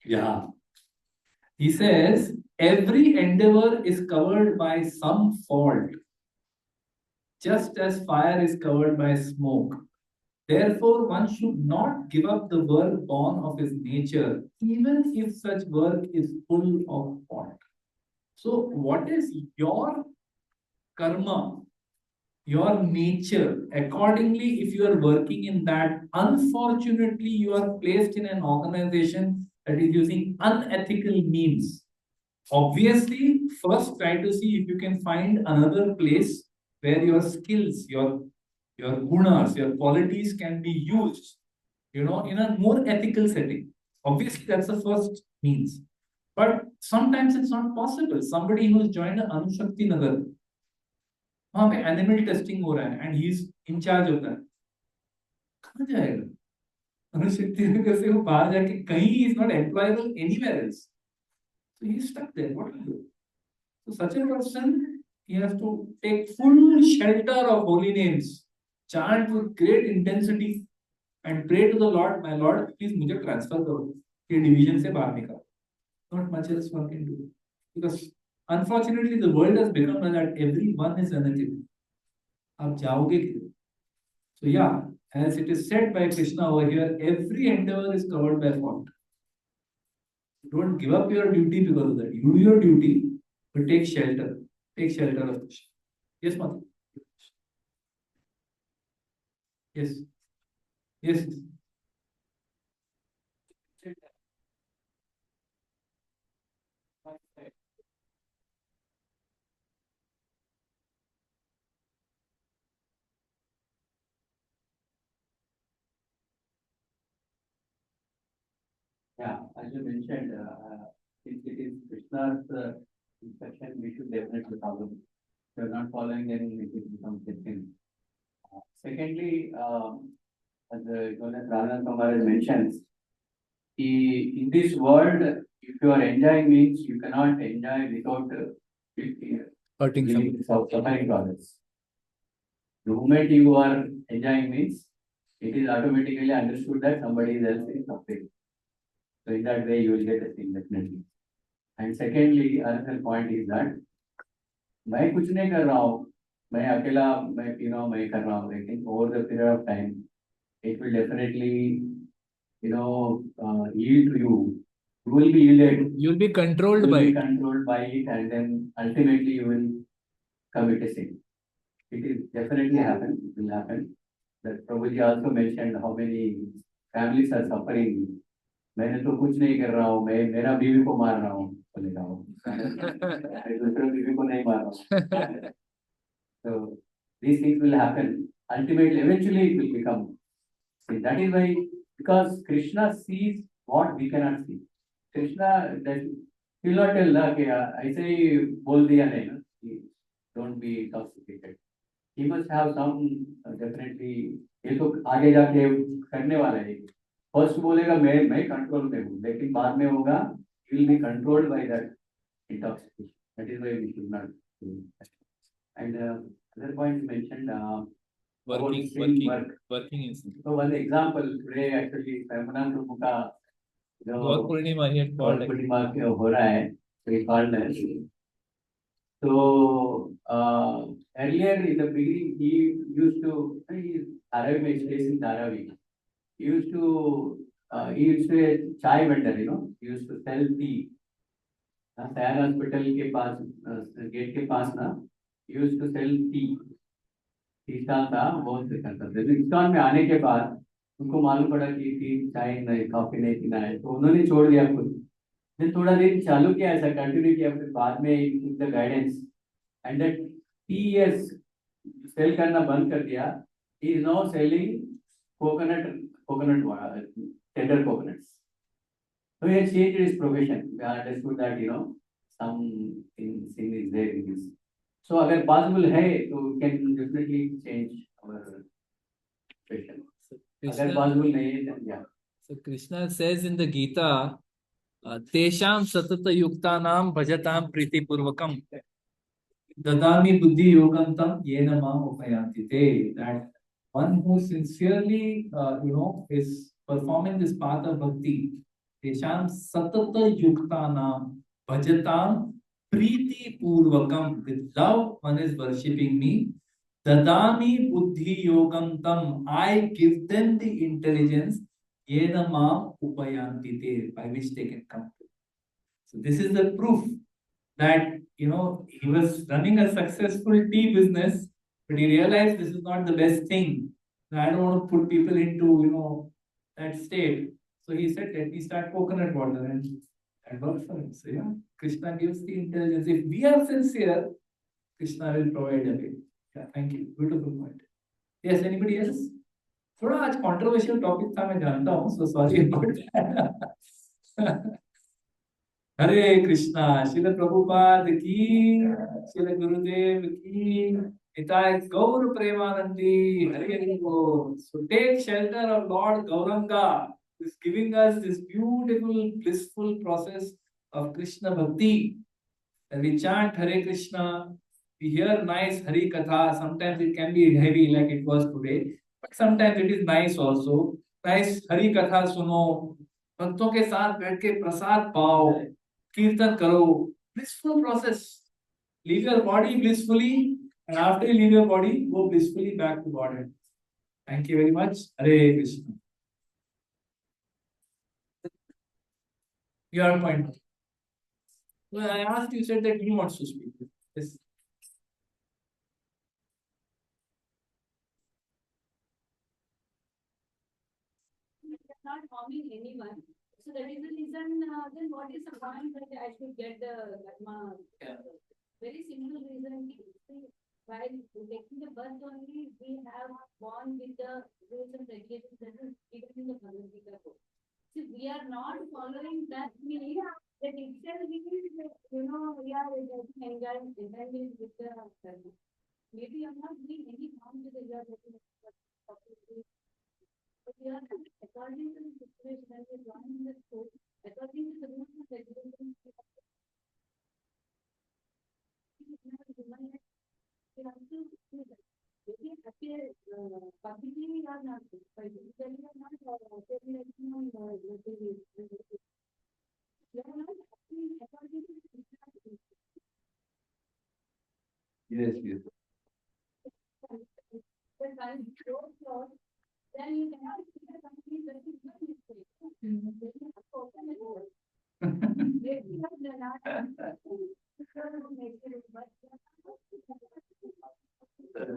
Yeah. He says, every endeavor is covered by some fault, just as fire is covered by smoke. Therefore, one should not give up the work born of his nature, even if such work is full of fault. So, what is your karma, your nature? Accordingly, if you are working in that, unfortunately, you are placed in an organization that is using unethical means. Obviously, first try to see if you can find another place where your skills, your gunas, your qualities can be used, in a more ethical setting. Obviously, that's the first means. But sometimes it's not possible. Somebody who has joined Anushakti Nagar, वहां पे animal testing हो रहा है and he is in charge of that, कहाँ जाएगा? अनुशक्ति नगर से वो बाहर जाके कहीं is not employable anywhere else, so he is stuck there. What will do? So such a person, he has to take full shelter of holy names, chant with great intensity, and pray to the Lord, my Lord, please मुझे transfer करो, ये division से बाहर निकालो. Not much else one can do, because unfortunately the world has become like that. Everyone is unethical. आप जाओगे किधर? So yeah, as it is said by Krishna over here, every endeavor is covered by fault. Don't give up your duty because of that. You do your duty, but take shelter. Take shelter of Krishna. Yes, Mother. Yes. Yes. Yeah, as you mentioned, since it is Krishna's instruction, we should definitely follow. If you're not following, then it becomes sin. Secondly, as Jonas Radhan Kumar mentions, in this world, if you are enjoying means you cannot enjoy without Hurting giving suffering to others. The moment you are enjoying means it is automatically understood that somebody else is suffering. So in that way, you will get a thing definitely. And secondly, another point is that मैं कुछ नहीं कर रहा हूँ, मैं अकेला मैं कर रहा हूँ, लेकिन over the period of time, it will definitely yield to you. You will be yielded. You'll be controlled by it. Controlled by it, and then ultimately you will commit a sin. It is definitely happen. It will happen. That Prabhuji also mentioned how many families are suffering. मैंने तो कुछ नहीं कर रहा हूँ, मैं मेरा बीवी को मार रहा हूँ, बोले रहा हूँ, दूसरे बीवी को नहीं मार रहा हूँ. So these things will happen. Ultimately, eventually it will become. See, that is why, because Krishna sees what we cannot see. Krishna will not tell ना कि ऐसे ही बोल दिया नहीं ना, don't be intoxicated. He must have some definitely. ये तो आगे जाके करने वाला है. First बोलेगा मैं कंट्रोल में हूँ, लेकिन बाद में होगा he will be controlled by that intoxication. That is why we should not do that. And other point mentioned, working in sin. So one example today actually Ramana Prabhuka Gaur Purnima he had called. Purnima हो रहा है, so he called us. So earlier in the beginning he used to Dharavi stays in Dharavi. He used to a chai vendor, he used to sell tea. Sion hospital के पास gate के पास ना use to sell tea stall था, बहुत से करता था। स्टॉल में आने के बाद उनको मालूम पड़ा कि टी चाय नहीं, कॉफी नहीं पीना है, तो उन्होंने छोड़ दिया खुद। फिर थोड़ा दिन चालू किया, ऐसा कंटिन्यू किया, फिर बाद में the guidance and that tea years sell करना बंद कर दिया। He is now selling coconut tender coconuts. So he has changed his profession. We understood that some sin is there in this. So अगर possible है तो we can definitely change our profession. अगर possible नहीं है then yeah. So Krishna says in the Gita, Tesham satata yuktanam bhajatam priti purvakam dadami buddhi yogantam yena mam upayanti te. That one who sincerely, is performing this path of bhakti, Tesham satata yuktanam bhajatam priti purvakam. With love, one is worshipping me. Dadami buddhi yogantam. I give them the intelligence. Yena mam upayanti te, by which they can come to. So this is the proof that he was running a successful tea business, but he realized this is not the best thing. I don't want to put people into that state. So he said, let me start coconut water, and that worked for him. So yeah, Krishna gives the intelligence. If we are sincere, Krishna will provide a way. Yeah, thank you. Beautiful point. Yes, anybody else? थोड़ा आज controversial topic था, मैं जानता हूँ, so sorry about that. हरे कृष्णा। श्रील प्रभुपाद की, श्रील गुरुदेव की, निताय गौर प्रेमानंदी। हरे बोल। So take shelter of Lord Gauranga, who is giving us this beautiful, blissful process of Krishna Bhakti. And we chant Hare Krishna, we hear nice Hari Katha. Sometimes it can be heavy like it was today, but sometimes it is nice also. Nice Hari Katha सुनो, भक्तों के साथ बैठ के प्रसाद पाओ, कीर्तन करो, blissful process. Leave your body blissfully, and after you leave your body, go blissfully back to Godhead. Thank you very much. Hare Krishna. Your point. Well, I asked you, said that he wants to speak. Yes. Not harming anyone. So that is the reason, then what is the point that I should get the karma? Yeah. Very simple reason. While taking the birth only, we have born with the rules and regulations that is given in the Bhagavad Gita book. So we are not following that meaning that itself is, we are enjoying with the karma. Maybe I'm not doing any harm to the year. But we are according to the situation and we are running the school, according to the rules and regulations, we have to do that. Maybe appear publicly or not, by physically or not, or telling everyone what they will. We are not acting according to the situation. Yes, yes. But when you go close, then you cannot see the company that is not mistake. Then you have to open the door. Maybe not the last.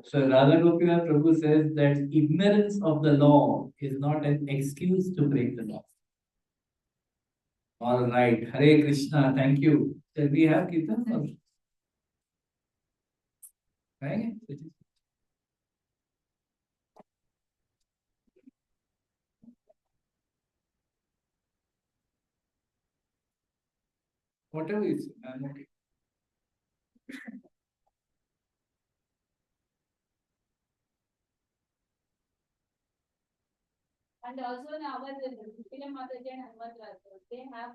So Radha Gopinath Prabhu says that ignorance of the law is not an excuse to break the law. All right. Hare Krishna. Thank you. Shall we have Kirtan? Right? Whatever you say, I'm okay. And also in our film, they have